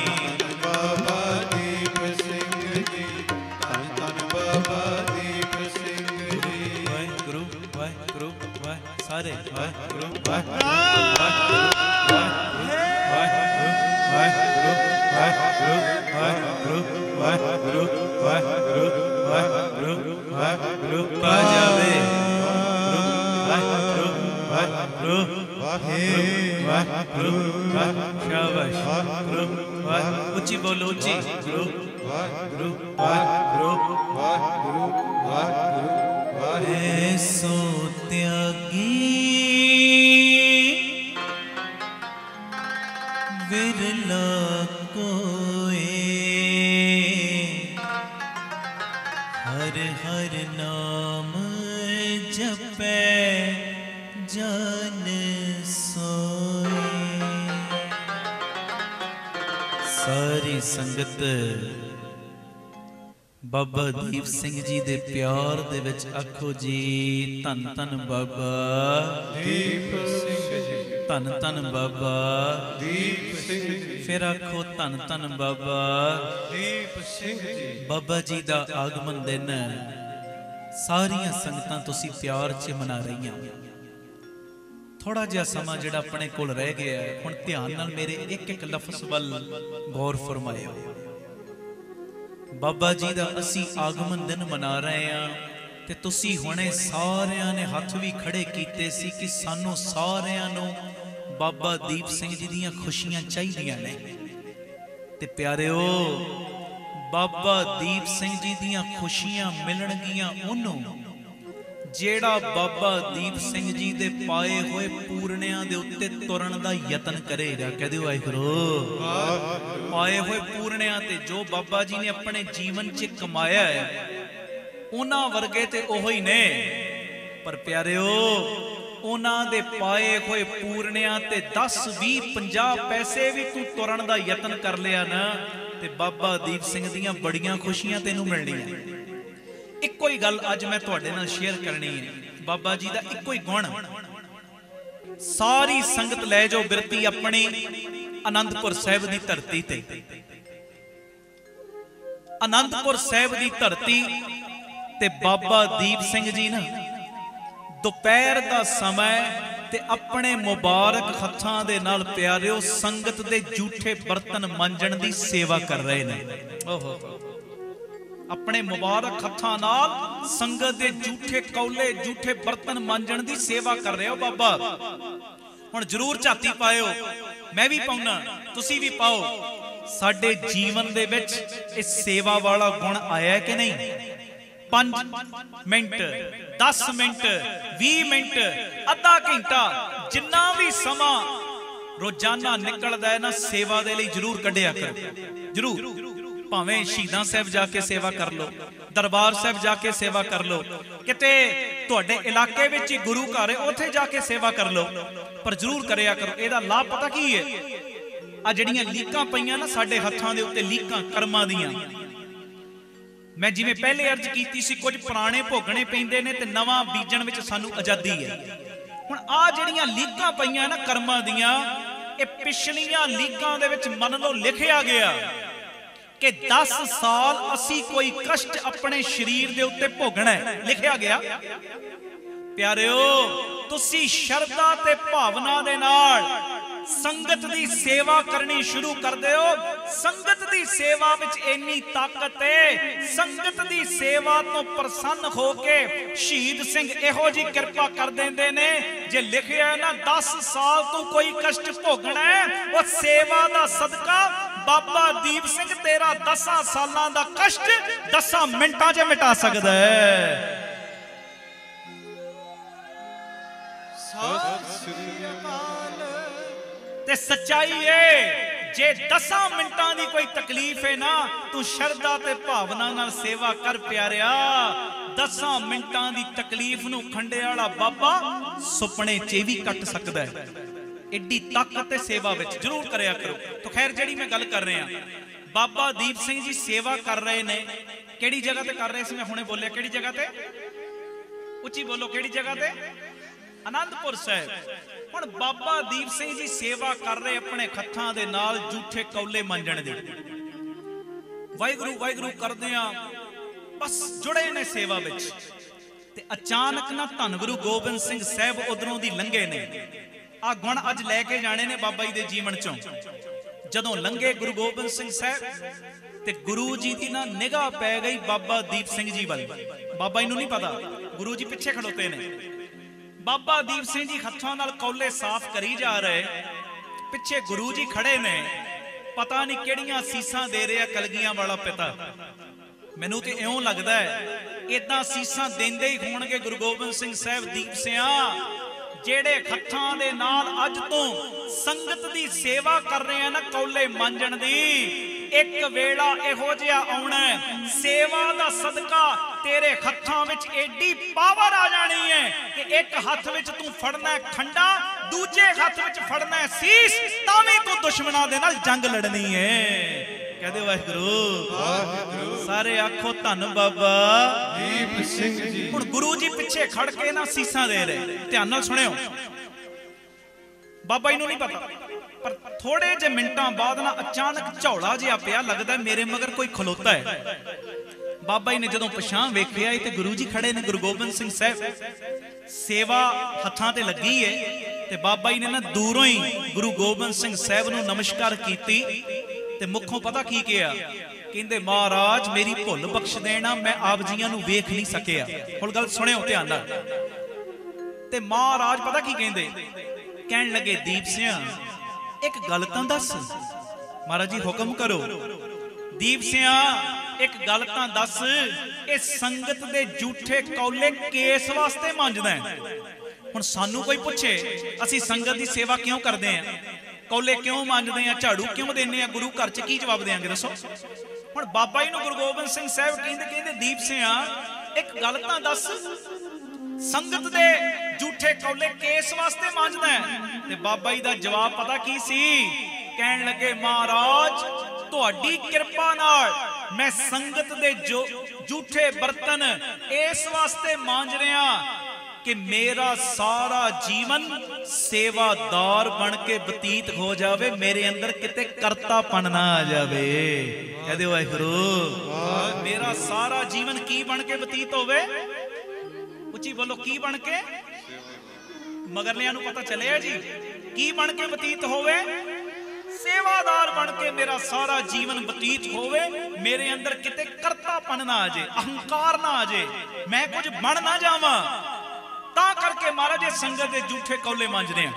ਧੰਨ ਬਾਬਾ ਦੀਪ ਸਿੰਘ ਜੀ, ਧੰਨ ਧੰਨ ਬਾਬਾ ਦੀਪ ਸਿੰਘ ਜੀ। ਵਾਹਿਗੁਰੂ ਵਾਹਿਗੁਰੂ ਵਾਹਿ ਸਾਰੇ ਵਾਹਿਗੁਰੂ ਵਾਹਿਗੁਰੂ ਵਾਹਿਗੁਰੂ ਵਾਹਿਗੁਰੂ ਵਾਹਿਗੁਰੂ ਵਾਹਿਗੁਰੂ ਵਾਹਿਗੁਰੂ ਵਾਹਿਗੁਰੂ ਵਾਹਿਗੁਰੂ ਪਾ ਜਾਵੇ। ਵਾਹਿਗੁਰੂ ਵਾਹਿਗੁਰੂ ਵਾਹਿਗੁਰੂ ਸ਼ਾਬਾਸ਼ ਵਾਹਿਗੁਰੂ ਵਾਹਿਗੁਰੂ। ਉੱਚੀ ਬੋਲੋ ਉੱਚੀ। ਵਾਹਿਗੁਰੂ ਵਾਹਿਗੁਰੂ ਵਾਹਿਗੁਰੂ ਵਾਹਿਗੁਰੂ ਵਾਹਿਗੁਰੂ। ਐਸੋ ਤਿਆਗੀ ਵਿਰਲਾ ਕੋਏ, ਹਰ ਹਰ ਨਾਮ ਜਪੈ ਜਨ ਸੋਏ। ਸਾਰੀ ਸੰਗਤ ਬਾਬਾ ਦੀਪ ਸਿੰਘ ਜੀ ਦੇ ਪਿਆਰ ਦੇ ਵਿੱਚ ਆਖੋ ਜੀ ਧੰਨ ਧੰਨ ਬਾਬਾ ਦੀਪ ਸਿੰਘ ਜੀ, ਧੰਨ ਧੰਨ ਬਾਬਾ ਦੀਪ ਸਿੰਘ ਜੀ, ਫਿਰ ਆਖੋ ਧੰਨ ਧੰਨ ਬਾਬਾ ਦੀਪ ਸਿੰਘ ਜੀ। ਬਾਬਾ ਜੀ ਦਾ ਆਗਮਨ ਦਿਨ ਸਾਰੀਆਂ ਸੰਗਤਾਂ ਤੁਸੀਂ ਪਿਆਰ 'ਚ ਮਨਾ ਰਹੀਆਂ। ਥੋੜਾ ਜਿਹਾ ਸਮਾਂ ਜਿਹੜਾ ਆਪਣੇ ਕੋਲ ਰਹਿ ਗਿਆ, ਹੁਣ ਧਿਆਨ ਨਾਲ ਮੇਰੇ ਇੱਕ ਇੱਕ ਲਫ਼ਜ਼ ਵੱਲ ਗੌਰ ਫਰਮਾਇਓ। ਬਾਬਾ ਜੀ ਦਾ ਅਸੀਂ ਆਗਮਨ ਦਿਨ ਮਨਾ ਰਹੇ ਹਾਂ ਤੇ ਤੁਸੀਂ ਹੁਣੇ ਸਾਰਿਆਂ ਨੇ ਹੱਥ ਵੀ ਖੜੇ ਕੀਤੇ ਸੀ ਕਿ ਸਾਨੂੰ ਸਾਰਿਆਂ ਨੂੰ ਬਾਬਾ ਦੀਪ ਸਿੰਘ ਜੀ ਦੀਆਂ ਖੁਸ਼ੀਆਂ ਚਾਹੀਦੀਆਂ ਨੇ। ਤੇ ਪਿਆਰਿਓ, ਬਾਬਾ ਦੀਪ ਸਿੰਘ ਜੀ ਦੀਆਂ ਖੁਸ਼ੀਆਂ ਮਿਲਣਗੀਆਂ ਉਹਨੂੰ ਜਿਹੜਾ ਬਾਬਾ ਦੀਪ ਸਿੰਘ ਜੀ ਦੇ ਪਾਏ ਹੋਏ ਪੂਰਨਿਆਂ ਦੇ ਉੱਤੇ ਤੁਰਨ ਦਾ ਯਤਨ ਕਰੇਗਾ। ਕਹਦੇ ਵਾਹਿਗੁਰੂ। ਪਾਏ ਹੋਏ ਪੂਰਨਿਆਂ ਤੇ ਜੋ ਬਾਬਾ ਜੀ ਨੇ ਆਪਣੇ ਜੀਵਨ 'ਚ ਕਮਾਇਆ ਹੈ, ਉਹਨਾਂ ਵਰਗੇ ਤੇ ਉਹੋ ਹੀ ਨੇ। ਪਰ ਪਿਆਰਿਓ, ਉਹਨਾਂ ਦੇ ਪਾਏ ਹੋਏ ਪੂਰਨਿਆਂ ਤੇ 10 20 50 ਪੈਸੇ ਵੀ ਤੂੰ ਤੁਰਨ ਦਾ ਯਤਨ ਕਰ ਲਿਆ ਨਾ, ਤੇ ਬਾਬਾ ਦੀਪ ਸਿੰਘ ਦੀਆਂ ਬੜੀਆਂ ਖੁਸ਼ੀਆਂ ਤੈਨੂੰ ਮਿਲਣੀਆਂ। ਇੱਕੋ ਹੀ ਗੱਲ ਅੱਜ ਮੈਂ ਤੁਹਾਡੇ ਨਾਲ ਸ਼ੇਅਰ ਕਰਨੀ ਹੈ। ਬਾਬਾ ਜੀ ਦਾ ਇੱਕੋ ਹੀ ਗੁਣ, ਸਾਰੀ ਸੰਗਤ ਲੈ ਜਾਓ ਬਿਰਤੀ ਆਪਣੀ ਆਨੰਦਪੁਰ ਸਾਹਿਬ ਦੀ ਧਰਤੀ ਤੇ। ਆਨੰਦਪੁਰ ਸਾਹਿਬ ਦੀ ਧਰਤੀ ਤੇ ਬਾਬਾ ਦੀਪ ਸਿੰਘ ਜੀ ਨਾ ਦੁਪਹਿਰ ਦਾ ਸਮਾਂ ਤੇ ਆਪਣੇ ਮੁਬਾਰਕ ਹੱਥਾਂ ਦੇ ਨਾਲ ਪਿਆਰਿਓ ਸੰਗਤ ਦੇ ਝੂਠੇ ਬਰਤਨ ਮਾਂਜਣ ਦੀ ਸੇਵਾ ਕਰ ਰਹੇ ਨੇ। ਓਹੋ, ਆਪਣੇ ਮੁਬਾਰਕ ਹੱਥਾਂ ਨਾਲ ਸੰਗਤ ਦੇ ਝੂਠੇ ਕੌਲੇ ਝੂਠੇ ਬਰਤਨ ਮਾਂਜਣ ਦੀ ਸੇਵਾ ਕਰ ਰਹੇ ਹੋ ਬਾਬਾ। ਹੁਣ ਜ਼ਰੂਰ ਝਾਤੀ ਪਾਇਓ, ਮੈਂ ਵੀ ਪਾਉਣਾ, ਤੁਸੀਂ ਵੀ ਪਾਓ। ਸਾਡੇ ਜੀਵਨ ਦੇ ਵਿੱਚ ਇਹ ਸੇਵਾ ਵਾਲਾ ਗੁਣ ਆਇਆ ਕਿ ਨਹੀਂ? 5 ਮਿੰਟ 10 ਮਿੰਟ 20 ਮਿੰਟ ਅੱਧਾ ਘੰਟਾ ਜਿੰਨਾ ਵੀ ਸਮਾਂ ਰੋਜ਼ਾਨਾ ਨਿਕਲਦਾ ਹੈ ਨਾ, ਸੇਵਾ ਦੇ ਲਈ ਜ਼ਰੂਰ ਕੱਢਿਆ ਕਰੋ। ਜ਼ਰੂਰ, ਭਾਵੇਂ ਸ਼ਹੀਦਾਂ ਸਾਹਿਬ ਜਾ ਕੇ ਸੇਵਾ ਕਰ ਲਓ, ਦਰਬਾਰ ਸਾਹਿਬ ਜਾ ਕੇ ਸੇਵਾ ਕਰ ਲਓ, ਕਿਤੇ ਤੁਹਾਡੇ ਇਲਾਕੇ ਵਿੱਚ ਹੀ ਗੁਰੂ ਘਰ ਹੈ ਉੱਥੇ ਜਾ ਕੇ ਸੇਵਾ ਕਰ ਲਓ, ਪਰ ਜ਼ਰੂਰ ਕਰਿਆ ਕਰੋ। ਇਹਦਾ ਲਾਭ ਪਤਾ ਕੀ ਹੈ? ਆ ਜਿਹੜੀਆਂ ਲੀਕਾਂ ਪਈਆਂ ਨਾ ਸਾਡੇ ਹੱਥਾਂ ਦੇ ਉੱਤੇ, ਲੀਕਾਂ ਕਰਮਾਂ ਦੀਆਂ, ਮੈਂ ਜਿਵੇਂ ਪਹਿਲੇ ਅਰਜ਼ ਕੀਤੀ ਸੀ, ਕੁਝ ਪੁਰਾਣੇ ਭੋਗਣੇ ਪੈਂਦੇ ਨੇ ਤੇ ਨਵਾਂ ਬੀਜਣ ਵਿੱਚ ਸਾਨੂੰ ਆਜ਼ਾਦੀ ਹੈ। ਹੁਣ ਆ ਜਿਹੜੀਆਂ ਲੀਕਾਂ ਪਈਆਂ ਨਾ ਕਰਮਾਂ ਦੀਆਂ, ਇਹ ਪਿਛਲੀਆਂ ਲੀਕਾਂ ਦੇ ਵਿੱਚ ਮੰਨ ਲਓ ਲਿਖਿਆ ਗਿਆ ਕਿ 10 ਸਾਲ ਅਸੀਂ ਕੋਈ ਕਸ਼ਟ ਆਪਣੇ ਸਰੀਰ ਦੇ ਉੱਤੇ ਭੋਗਣਾ ਹੈ, ਲਿਖਿਆ ਗਿਆ। ਪਿਆਰਿਓ, ਤੁਸੀਂ ਸ਼ਰਧਾ ਤੇ ਭਾਵਨਾ ਦੇ ਨਾਲ ਸੰਗਤ ਦੀ ਸੇਵਾ ਕਰਨੀ ਸ਼ੁਰੂ ਕਰ ਦਿਓ। ਸੰਗਤ ਦੀ ਸੇਵਾ ਵਿੱਚ ਇੰਨੀ ਤਾਕਤ ਹੈ, ਸੰਗਤ ਦੀ ਸੇਵਾ ਤੋਂ ਪ੍ਰਸੰਨ ਹੋ ਕੇ ਸ਼ਹੀਦ ਸਿੰਘ ਇਹੋ ਜੀ ਕਿਰਪਾ ਕਰ ਦਿੰਦੇ ਨੇ, ਜੇ ਲਿਖਿਆ ਨਾ 10 ਸਾਲ ਤੋਂ ਕੋਈ ਕਸ਼ਟ ਭੋਗਣਾ ਹੈ, ਉਹ ਸੇਵਾ ਦਾ ਸਦਕਾ ਬਾਬਾ ਦੀਪ ਸਿੰਘ ਤੇਰਾ 10 ਸਾਲਾਂ ਦਾ ਕਸ਼ਟ 10 ਮਿੰਟਾਂ 'ਚ ਮਿਟਾ ਸਕਦਾ ਹੈ। ਤੇ ਸੱਚਾਈ ਏ, ਜੇ 10 ਮਿੰਟਾਂ ਦੀ ਕੋਈ ਤਕਲੀਫ ਹੈ ਨਾ, ਤੂੰ ਸ਼ਰਧਾ ਤੇ ਭਾਵਨਾ ਨਾਲ ਸੇਵਾ ਕਰ ਪਿਆਰਿਆ। 10 ਮਿੰਟਾਂ ਦੀ ਤਕਲੀਫ ਨੂੰ ਖੰਡੇ ਵਾਲਾ ਬਾਬਾ ਸੁਪਨੇ 'ਚ ਵੀ ਕੱਟ ਸਕਦਾ ਹੈ। ਐਡੀ ਤਾਕਤ ਹੈ ਸੇਵਾ ਵਿੱਚ, ਜ਼ਰੂਰ ਕਰਿਆ ਕਰੋ। ਤਾਂ ਖੈਰ, ਜਿਹੜੀ ਮੈਂ ਗੱਲ ਕਰ ਰਿਹਾ, ਬਾਬਾ ਦੀਪ ਸਿੰਘ ਜੀ ਸੇਵਾ ਕਰ ਰਹੇ ਨੇ। ਕਿਹੜੀ ਜਗ੍ਹਾ ਤੇ ਕਰ ਰਹੇ ਸੀ? ਮੈਂ ਹੁਣੇ ਬੋਲਿਆ ਕਿਹੜੀ ਜਗ੍ਹਾ ਤੇ? ਉੱਚੀ ਬੋਲੋ, ਕਿਹੜੀ ਜਗ੍ਹਾ ਤੇ? ਆਨੰਦਪੁਰ ਸਾਹਿਬ। ਹੁਣ ਬਾਬਾ ਦੀਪ ਸਿੰਘ ਜੀ ਸੇਵਾ ਕਰ ਰਹੇ ਆਪਣੇ ਹੱਥਾਂ ਦੇ ਨਾਲ ਝੂਠੇ ਕੌਲੇ ਮਾਂਜਣ ਦੀ। ਵਾਹਿਗੁਰੂ ਵਾਹਿਗੁਰੂ ਕਰਦੇ ਆ, ਬਸ ਜੁੜੇ ਨੇ ਸੇਵਾ ਵਿੱਚ। ਤੇ ਅਚਾਨਕ ਨਾ ਧੰਨ ਗੁਰੂ ਗੋਬਿੰਦ ਸਿੰਘ ਸਾਹਿਬ ਉਧਰੋਂ ਦੀ ਲੰਘੇ ਨੇ। ਆ ਗੁਣ ਅੱਜ ਲੈ ਕੇ ਜਾਣੇ ਨੇ ਬਾਬਾ ਜੀ ਦੇ ਜੀਵਨ ਚੋਂ। ਜਦੋਂ ਲੰਘੇ ਗੁਰੂ ਗੋਬਿੰਦ ਸਿੰਘ ਸਾਹਿਬ ਤੇ ਗੁਰੂ ਜੀ ਦੀ ਨਾ ਨਿਗਾਹ ਪੈ ਗਈ ਬਾਬਾ ਦੀਪ ਸਿੰਘ ਜੀ ਵੱਲ। ਬਾਬਾ ਜੀ ਨੂੰ ਨਹੀਂ ਪਤਾ, ਗੁਰੂ ਜੀ ਪਿੱਛੇ ਖੜੋਤੇ ਨੇ। ਬਾਬਾ ਦੀਪ ਸਿੰਘ ਜੀ ਹੱਥਾਂ ਨਾਲ ਕੌਲੇ ਸਾਫ਼ ਕਰੀ ਜਾ ਰਹੇ, ਪਿੱਛੇ ਗੁਰੂ ਜੀ ਖੜੇ ਨੇ। ਪਤਾ ਨਹੀਂ ਕਿਹੜੀਆਂ ਸੀਸਾਂ ਦੇ ਰਿਹਾ ਕਲਗੀਆਂ ਵਾਲਾ ਪਿਤਾ। ਮੈਨੂੰ ਤੇ ਇਉਂ ਲੱਗਦਾ ਹੈ ਇਦਾਂ ਸੀਸਾਂ ਦਿੰਦੇ ਹੀ ਹੋਣਗੇ ਗੁਰੂ ਗੋਬਿੰਦ ਸਿੰਘ ਸਾਹਿਬ ਦੀਪ ਸਿਆਂ, ਜਿਹੜੇ ਹੱਥਾਂ ਦੇ ਨਾਲ ਅੱਜ ਤੋਂ ਸੰਗਤ ਦੀ ਸੇਵਾ ਕਰ ਰਹੇ ਆ ਨਾ ਕੌਲੇ ਮਾਂਜਣ ਦੀ। ਇੱਕ ਵੇਲਾ ਇਹੋ ਜਿਹਾ ਆਉਣਾ ਸੇਵਾ ਦਾ ਸਦਕਾ ਤੇਰੇ ਹੱਥਾਂ ਵਿੱਚ ਏਡੀ ਪਾਵਰ ਆ ਜਾਣੀ ਹੈ ਕਿ ਇੱਕ ਹੱਥ ਵਿੱਚ ਤੂੰ ਫੜਨਾ ਖੰਡਾ, ਦੂਜੇ ਹੱਥ ਵਿੱਚ ਫੜਨਾ ਸੀਸ, ਤਾਂ ਵੀ ਤੂੰ ਦੁਸ਼ਮਣਾਂ ਦੇ ਨਾਲ ਜੰਗ ਲੜਨੀ ਹੈ। ਕਹਦੇ ਵਾਹਿਗੁਰੂ। ਸਾਰੇ ਆਖੋ ਧੰਨ ਬਾਬਾ ਦੀਪ ਸਿੰਘ ਜੀ। ਹੁਣ ਗੁਰੂ ਜੀ ਪਿੱਛੇ ਖੜ ਕੇ ਨਾ ਸੀਸਾਂ ਦੇ ਰਹੇ। ਧਿਆਨ ਨਾਲ ਸੁਣਿਓ। ਬਾਬਾ ਜੀ ਨੂੰ ਨਹੀਂ ਪਤਾ, ਪਰ ਥੋੜੇ ਜਿਹੇ ਮਿੰਟਾਂ ਬਾਅਦ ਨਾ ਅਚਾਨਕ ਝੌਲਾ ਜਿਹਾ ਪਿਆ। ਲੱਗਦਾ ਮੇਰੇ ਮਗਰ ਕੋਈ ਖਲੋਤਾ ਹੈ। ਬਾਬਾ ਜੀ ਨੇ ਜਦੋਂ ਪਛਾਣ ਵੇਖਿਆ ਤੇ ਗੁਰੂ ਜੀ ਖੜੇ ਨੇ, ਗੁਰੂ ਗੋਬਿੰਦ ਸਿੰਘ ਸਾਹਿਬ। ਸੇਵਾ ਹੱਥਾਂ ਤੇ ਲੱਗੀ ਹੈ ਤੇ ਬਾਬਾ ਜੀ ਨੇ ਨਾ ਦੂਰੋਂ ਹੀ ਗੁਰੂ ਗੋਬਿੰਦ ਸਿੰਘ ਸਾਹਿਬ ਨੂੰ ਨਮਸਕਾਰ ਕੀਤੀ ਤੇ ਮੁੱਖੋਂ ਪਤਾ ਕੀ ਕਿਹਾ? ਕਹਿੰਦੇ ਮਹਾਰਾਜ ਮੇਰੀ ਭੁੱਲ ਬਖਸ਼ ਦੇਣਾ, ਮੈਂ ਆਪ ਜੀਆਂ ਨੂੰ ਵੇਖ ਨਹੀਂ ਸਕਿਆ। ਹੁਣ ਗੱਲ ਸੁਣਿਓ ਧਿਆਨ ਨਾਲ। ਤੇ ਮਹਾਰਾਜ ਪਤਾ ਕੀ ਕਹਿੰਦੇ? ਕਹਿਣ ਲੱਗੇ ਦੀਪ ਸਿਆਂ ਇੱਕ ਗੱਲ ਤਾਂ ਦੱਸ। ਮਹਾਰਾਜ ਜੀ ਹੁਕਮ ਕਰੋ। ਦੀਪ ਸਿਆਂ ਇੱਕ ਗੱਲ ਤਾਂ ਦੱਸ, ਇਹ ਸੰਗਤ ਦੇ ਝੂਠੇ ਕੌਲੇ ਕਿਸ ਵਾਸਤੇ ਮੰਜਦਾ ਹੈ? ਹੁਣ ਸਾਨੂੰ ਕੋਈ ਪੁੱਛੇ ਅਸੀਂ ਸੰਗਤ ਦੀ ਸੇਵਾ ਕਿਉਂ ਕਰਦੇ ਆਂ, ਕੌਲੇ ਕਿਉਂ ਮੰਜਦੇ ਆ, ਝਾੜੂ ਕਿਉਂ ਦਿੰਨੇ ਆ ਗੁਰੂ ਘਰ ਚ, ਕੀ ਜਵਾਬ ਦੇਾਂਗੇ ਦੱਸੋ? ਹੁਣ ਬਾਬਾ ਜੀ ਨੂੰ ਗੁਰੂ ਗੋਬਿੰਦ ਸਿੰਘ ਸਾਹਿਬ ਕਹਿੰਦੇ ਦੀਪ ਸਿਆਂ ਇੱਕ ਗੱਲ ਤਾਂ ਦੱਸ, ਸੰਗਤ ਦੇ ਝੂਠੇ ਕੌਲੇ ਕਿਸ ਵਾਸਤੇ ਮੰਜਦਾ ਹੈ? ਤੇ ਬਾਬਾ ਜੀ ਦਾ ਜਵਾਬ ਪਤਾ ਕੀ ਸੀ? ਕਹਿਣ ਲੱਗੇ ਮਹਾਰਾਜ ਤੁਹਾਡੀ ਕਿਰਪਾ ਨਾਲ ਮੈਂ ਸੰਗਤ ਦੇ ਝੂਠੇ ਬਰਤਨ ਇਸ ਵਾਸਤੇ ਮਾਂਜ ਰਿਹਾ ਕਿ ਮੇਰਾ ਸਾਰਾ ਜੀਵਨ ਸੇਵਾਦਾਰ ਬਣ ਕੇ ਬਤੀਤ ਹੋ ਜਾਵੇ, ਮੇਰੇ ਅੰਦਰ ਕਿਤੇ ਕਰਤਾਪਨ ਨਾ ਆ ਜਾਵੇ। ਕਹਦੇ ਵਾਹਿਗੁਰੂ। ਮੇਰਾ ਸਾਰਾ ਜੀਵਨ ਕੀ ਬਣ ਕੇ ਬਤੀਤ ਹੋਵੇ? ਉੱਚੀ ਬੋਲੋ, ਕੀ ਬਣ ਕੇ? ਮਗਰਲਿਆਂ ਨੂੰ ਪਤਾ ਚੱਲਿਆ ਜੀ ਕੀ ਬਣ ਕੇ ਬਤੀਤ ਹੋਵੇ? ਸੇਵਾਦਾਰ ਬਣ ਕੇ ਮੇਰਾ ਸਾਰਾ ਜੀਵਨ ਬਤੀਤ ਹੋਵੇ, ਮੇਰੇ ਅੰਦਰ ਕਿਤੇ ਕਰਤਾਪਨ ਨਾ ਆ ਜਾਏ, ਅਹੰਕਾਰ ਨਾ ਆ ਜਾਏ, ਮੈਂ ਕੁਝ ਬਣ ਨਾ ਜਾਵਾਂ। ਤਾਂ ਕਰਕੇ ਮਹਾਰਾਜ ਇਹ ਸੰਗਤ ਦੇ ਝੂਠੇ ਕੌਲੇ ਮੰਜਦੇ ਆ।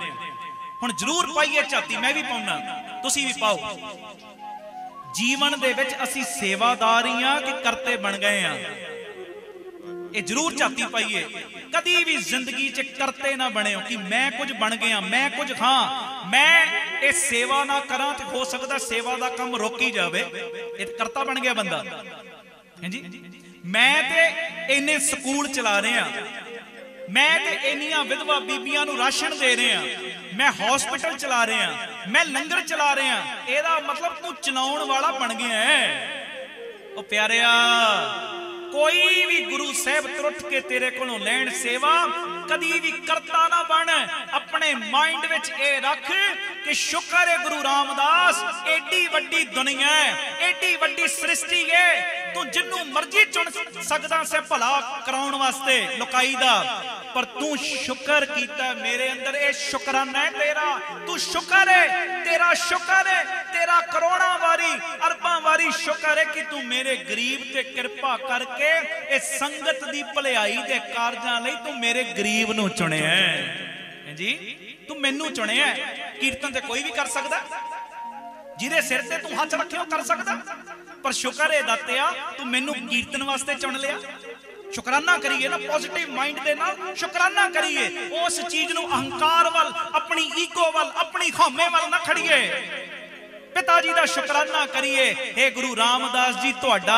ਹੁਣ ਜ਼ਰੂਰ ਪਾਈਏ ਝਾਤੀ, ਮੈਂ ਵੀ ਪਾਉਣਾ, ਤੁਸੀਂ ਵੀ ਪਾਓ। ਜੀਵਨ ਦੇ ਵਿੱਚ ਅਸੀਂ ਸੇਵਾਦਾਰ ਹੀ ਆ ਕਿ ਕਰਤੇ ਬਣ ਗਏ ਆ? ਇਹ ਜ਼ਰੂਰ ਝਾਤੀ ਪਾਈਏ। ਕਦੀ ਵੀ ਜ਼ਿੰਦਗੀ 'ਚ ਕਰਤੇ ਨਾ ਬਣਿਓ ਕਿ ਮੈਂ ਕੁਝ ਬਣ ਗਿਆ, ਮੈਂ ਕੁਝ ਹਾਂ, ਮੈਂ ਇਹ ਸੇਵਾ ਨਾ ਕਰਾਂ ਤੇ ਹੋ ਸਕਦਾ ਸੇਵਾ ਦਾ ਕੰਮ ਰੁਕ ਹੀ ਜਾਵੇ। ਇਹ ਕਰਤਾ ਬਣ ਗਿਆ ਬੰਦਾ। ਹਾਂਜੀ, ਮੈਂ ਤੇ ਇੰਨੇ ਸਕੂਲ ਚਲਾ ਰਿਹਾ, ਮੈਂ ਤੇ ਇੰਨੀਆਂ ਵਿਧਵਾ ਬੀਬੀਆਂ ਨੂੰ ਰਾਸ਼ਨ ਦੇ ਰਿਹਾ, ਮੈਂ ਹਸਪੀਟਲ ਚਲਾ ਰਿਹਾ, ਮੈਂ ਲੰਗਰ ਚਲਾ ਰਿਹਾ। ਇਹਦਾ ਮਤਲਬ ਤੂੰ ਚਲਾਉਣ ਵਾਲਾ ਬਣ ਗਿਆ ਹੈ। ਉਹ ਪਿਆਰਿਆ, ਕੋਈ ਵੀ ਗੁਰੂ ਸਾਹਿਬ ਤੁਰਟ ਕੇ ਤੇਰੇ ਕੋਲੋਂ ਲੈਣ ਸੇਵਾ, ਕਦੀ ਵੀ ਕਰਤਾ ਨਾ ਬਣ। ਆਪਣੇ ਮਾਈਂਡ ਵਿੱਚ ਇਹ ਰੱਖ ਕਿ ਸ਼ੁਕਰ ਹੈ ਗੁਰੂ ਰਾਮਦਾਸ, ਏਡੀ ਵੱਡੀ ਦੁਨੀਆ ਹੈ, ਏਡੀ ਵੱਡੀ ਸ੍ਰਿਸ਼ਟੀ ਹੈ, ਤੂੰ ਜਿੰਨੂੰ ਮਰਜ਼ੀ ਚੁਣ ਸਕਦਾ ਸੇ ਭਲਾ ਕਰਾਉਣ ਵਾਸਤੇ ਲੁਕਾਈ ਦਾ, ਪਰ ਤੂੰ ਸ਼ੁਕਰ ਕੀਤਾ। ਮੇਰੇ ਅੰਦਰ ਇਹ ਸ਼ੁਕਰਾਨਾ ਹੈ ਤੇਰਾ, ਤੂੰ ਸ਼ੁਕਰ ਹੈ, ਤੇਰਾ ਸ਼ੁਕਰ ਹੈ, ਤੇਰਾ ਕਰੋੜਾਂ ਵਾਰੀ ਅਰਬਾਂ ਵਾਰੀ ਸ਼ੁਕਰ ਹੈ ਕਿ ਤੂੰ ਮੇਰੇ ਗਰੀਬ ਤੇ ਕਿਰਪਾ ਕਰਕੇ ਇਹ ਸੰਗਤ ਦੀ ਭਲਾਈ ਦੇ ਕਾਰਜਾਂ ਲਈ ਤੂੰ ਮੇਰੇ ਗਰੀਬ ਨੂੰ ਚੁਣਿਆ ਹੈ ਜੀ, ਤੂੰ ਮੈਨੂੰ ਚੁਣਿਆ। ਕੀਰਤਨ ਤੇ ਕੋਈ ਵੀ ਕਰ ਸਕਦਾ, ਜਿਹਦੇ ਸਿਰ ਤੇ ਤੂੰ ਹੱਥ ਰੱਖਿਓ ਕਰ ਸਕਦਾ, ਪਰ ਸ਼ੁਕਰ ਹੈ ਦਾਤਿਆ ਤੂੰ ਮੈਨੂੰ ਕੀਰਤਨ ਵਾਸਤੇ ਚੁਣ ਲਿਆ। ਸ਼ੁਕਰਾਨਾ ਕਰੀਏ ਨਾ, ਪੋਜ਼ਿਟਿਵ ਮਾਈਂਡ ਦੇ ਨਾਲ ਸ਼ੁਕਰਾਨਾ ਕਰੀਏ। ਉਸ ਚੀਜ਼ ਨੂੰ ਅਹੰਕਾਰ ਵੱਲ, ਆਪਣੀ ਈਗੋ ਵੱਲ, ਆਪਣੀ ਹਉਮੈ ਵੱਲ ਨਾ ਖੜੀਏ। ਪਿਤਾ ਜੀ ਦਾ ਸ਼ੁਕਰਾਨਾ ਕਰੀਏ। हे ਗੁਰੂ ਰਾਮਦਾਸ ਜੀ ਤੁਹਾਡਾ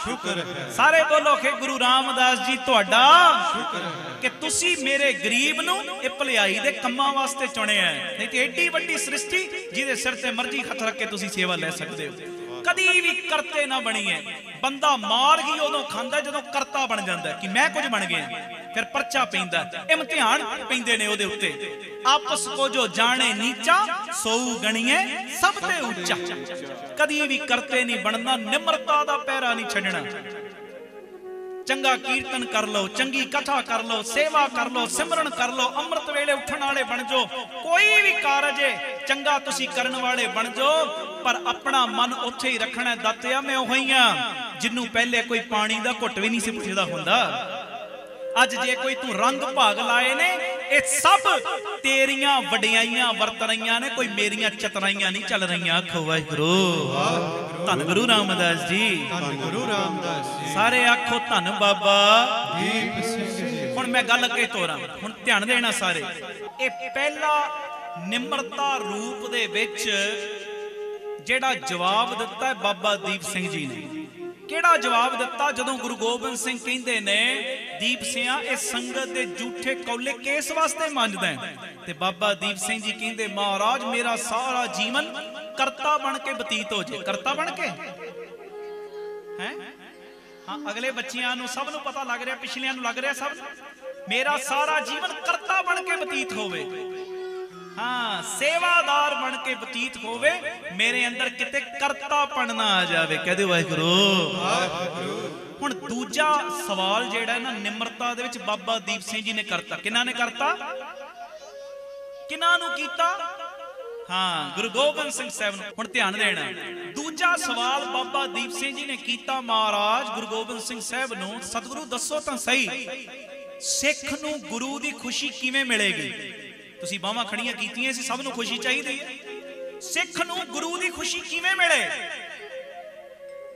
ਸ਼ੁਕਰ ਹੈ। ਸਾਰੇ ਬੋਲੋ ਕਿ ਗੁਰੂ ਰਾਮਦਾਸ ਜੀ ਤੁਹਾਡਾ ਸ਼ੁਕਰ ਹੈ ਕਿ ਤੁਸੀਂ ਮੇਰੇ ਗਰੀਬ ਨੂੰ ਇਹ ਭਲਾਈ ਦੇ ਕੰਮਾਂ ਵਾਸਤੇ ਚੁਣਿਆ ਹੈ। ਨਹੀਂ ਤੇ ਏਡੀ ਵੱਡੀ ਸ੍ਰਿਸ਼ਟੀ ਜਿਹਦੇ ਸਿਰ ਤੇ ਮਰਜ਼ੀ ਹੱਥ ਰੱਖ ਕੇ ਤੁਸੀਂ ਸੇਵਾ ਲੈ ਸਕਦੇ ਹੋ। ਕਦੀ ਵੀ ਕਰਤੇ ਨਾ ਬਣੀਏ। ਬੰਦਾ ਮਾਰ ਹੀ ਉਦੋਂ ਖਾਂਦਾ ਜਦੋਂ ਕਰਤਾ ਬਣ ਜਾਂਦਾ ਕਿ ਮੈਂ ਕੁਝ ਬਣ ਗਿਆ। फिर परचा पैंदा, इम्तिहान पैंदे ने ओदे उत्ते। आपस को जो जाने नीचा सोऊ गणिए सब ते ऊंचा। कदी भी करते नहीं बनना, निम्रता दा पैरा नहीं छड्डना। चंगा कीर्तन कर लो, चंगी कथा कर लो, सेवा कर लो, सिमरन कर लो, अमृत वेले उठण वाले बन जाओ। कोई भी कारज है चंगा तुसी करन वाले बन जाओ, पर अपना मन उत्थे ही रखना। दातिया मैं ओही हां जिन्नू पहले कोई पानी दा घुट भी नहीं सी पुछदा हुंदा। अज जे कोई तू रंग भाग लाए ने, ये सब तेरियां वडियाइयां वरत रहियां ने, कोई मेरियां चतराइयां नहीं चल रहियां। आखो वाहिगुरू, धन गुरु रामदास जी, धन गुरु रामदास जी। सारे आखो धन बाबा दीप सिंह जी। हुण मैं गल अगे तोरां, हुण ध्यान देना सारे। ये पहला निम्रता रूप दे विच जेड़ा जवाब दिता है बाबा दीप सिंह जी ने। केड़ा जवाब दिता? जदों गुरु गोबिंद सिंह कहंदे ने दीप सिंह ए संगत दे झूठे कौले किस वास्ते मंजदा है, ते बाबा दीप सिंह जी कहंदे महाराज मेरा सारा जीवन करता बन के बतीत हो जाए। करता बन के हैं? हाँ, अगले बच्चियां नूं सब नूं पता लग रहा, पिछलियां नूं लग रहा सब। मेरा सारा जीवन करता बन के बतीत होवे। हाँ, सेवादार बन के बतीत होवे, मेरे अंदर किते करतापन ना आ जावे। कह दे वाहिगुरू। हुण दूजा सवाल जेड़ा ना निम्रता दे विच बाबा दीप सिंह जी ने करता। किन्हां ने करता? किन्हां नूं कीता? हाँ, गुरु गोबिंद सिंह साहब नूं। हुण ध्यान देना, दूजा सवाल बाबा दीप सिंह जी ने कीता महाराज गुरु गोबिंद सिंह साहब नूं, सतगुरु दसो तां सही, सिख नूं गुरु दी खुशी किवें मिलेगी? तुसी बावां खड़ियां कीतियां सी, सब नूं खुशी चाहिदी है। सिख नूं गुरु दी खुशी किवें मिले?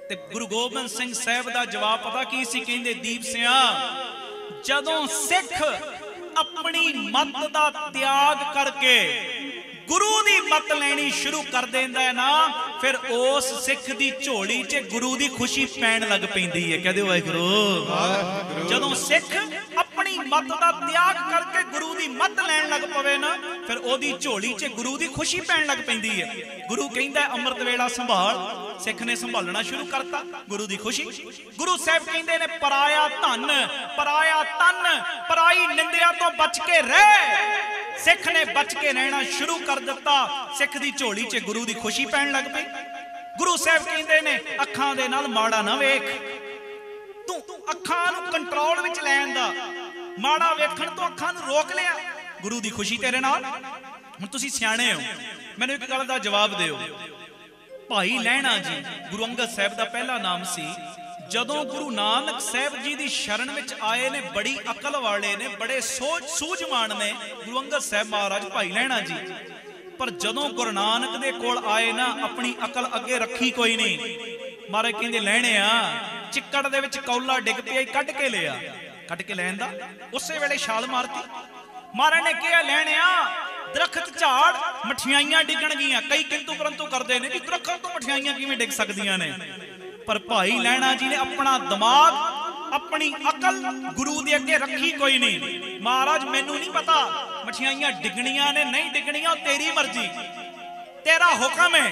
ते गुरु गोबिंद सिंह साहब दा जवाब पता की सी? कहंदे दीप सिंह, जदों सिख अपनी मत दा त्याग करके गुरु दी मत लेनी शुरू कर देंदा है ना, फिर उस सिख दी झोली च गुरु दी खुशी पैण लग पैंदी है। कहदे वाहिगुरू। जदों सिख अपनी मत दा त्याग करके गुरु दी मत लैण लग पवे ना, फिर ओदी झोली च गुरु दी खुशी पैण लग पैंदी है। गुरु कहंदा अमृत वेला संभाल, सिख ने संभालना शुरू करता गुरु दी खुशी। गुरु साहब कहंदे ने पराया धन, पराया तन, पराई निंदिया तो बच के रह। सिख ने बच के रहना शुरू कर दिता, सिख दी झोली च गुरु दी खुशी पैण लग पई। गुरु साहब कहंदे ने अखां दे नाल माड़ा ना वेख, तू अखां नूं कंट्रोल विच लैण दा, माड़ा वेखण तो अखां नूं रोक लिया, गुरु दी खुशी तेरे नाल। हुण तुसीं सियाणे हो, मैनूं एक गल दा जवाब दिओ। भाई लहणा जी गुरु अंगद साहब दा पहला नाम सी। जदों गुरु नानक साहब जी दी शरण विच आए ने, बड़ी अकल वाले ने, बड़े सूझवान ने गुरु अंगद साहब महाराज भाई लहणा जी, पर जदों गुरु नानक दे कोल आए ना, अपनी अकल अगे रखी कोई नहीं। महाराज कहंदे लहणिया चिक्कड़ दे विच कौला डिग पिया, कढ के लिया, कढ के लैण दा उसे वेले छाल मारती। महाराज ने कहा लहणिया दरखत झाड़ मठियाइयां डिगण गईयां। कई किंतु परंतु करते हैं कि दरखत तो मठियाइयां किवें डिग सकदियां ने, पर भाई लहणा जी ने अपना दिमाग, अपनी अकल गुरु दे अगे रखी कोई नहीं। महाराज मैनू नहीं पता मठियाइयां डिगणियां ने नहीं डिगणियां, तेरी मर्जी, तेरा हुक्म है।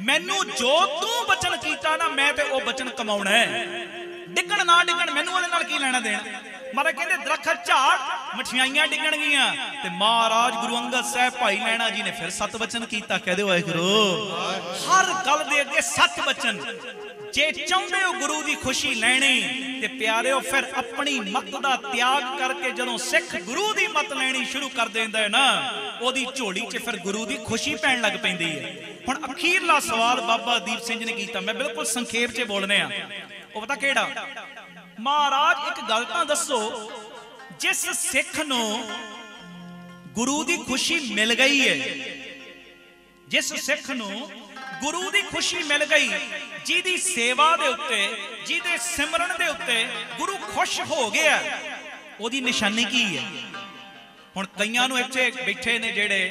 मैनू जो तू बचन कीता ना, मैं ते ओ बचन कमाउणा है। डिगण ना डिगण मैनू ओहदे नाल की लेना देना। महाराज कहते दरखत झाड़ मठियाइयां डिगण गईयां, ते महाराज गुरु अंगद साहब भाई लहणा जी ने फिर सत बचन कीता। कहदे वाहिगुरू। हर गल दे अगे सत बचन। जे चाहुंदे हो गुरु दी खुशी लैणी ते प्यारिओ, फिर अपनी मत दा त्याग करके जदों सिख गुरु दी मत लैणी शुरू कर देंदा है ना, ओदी झोली च फिर गुरु दी खुशी पैण लग पैंदी है। हुण अखीरला सवाल बाबा दीप सिंह ने कीता, मैं बिल्कुल संखेप च बोलने आ। ओ पता केड़ा? महाराज एक गल तां दसो, जिस सिख नूं गुरु दी खुशी मिल गई है, जिस सिख नूं गुरु दी खुशी मिल गई, जिहदी सेवा दे उत्ते, जिहदे सिमरन दे उत्ते गुरु खुश हो गया, ओदी निशानी की है? हुण कईयां नूं इत्थे बैठे ने जेड़े,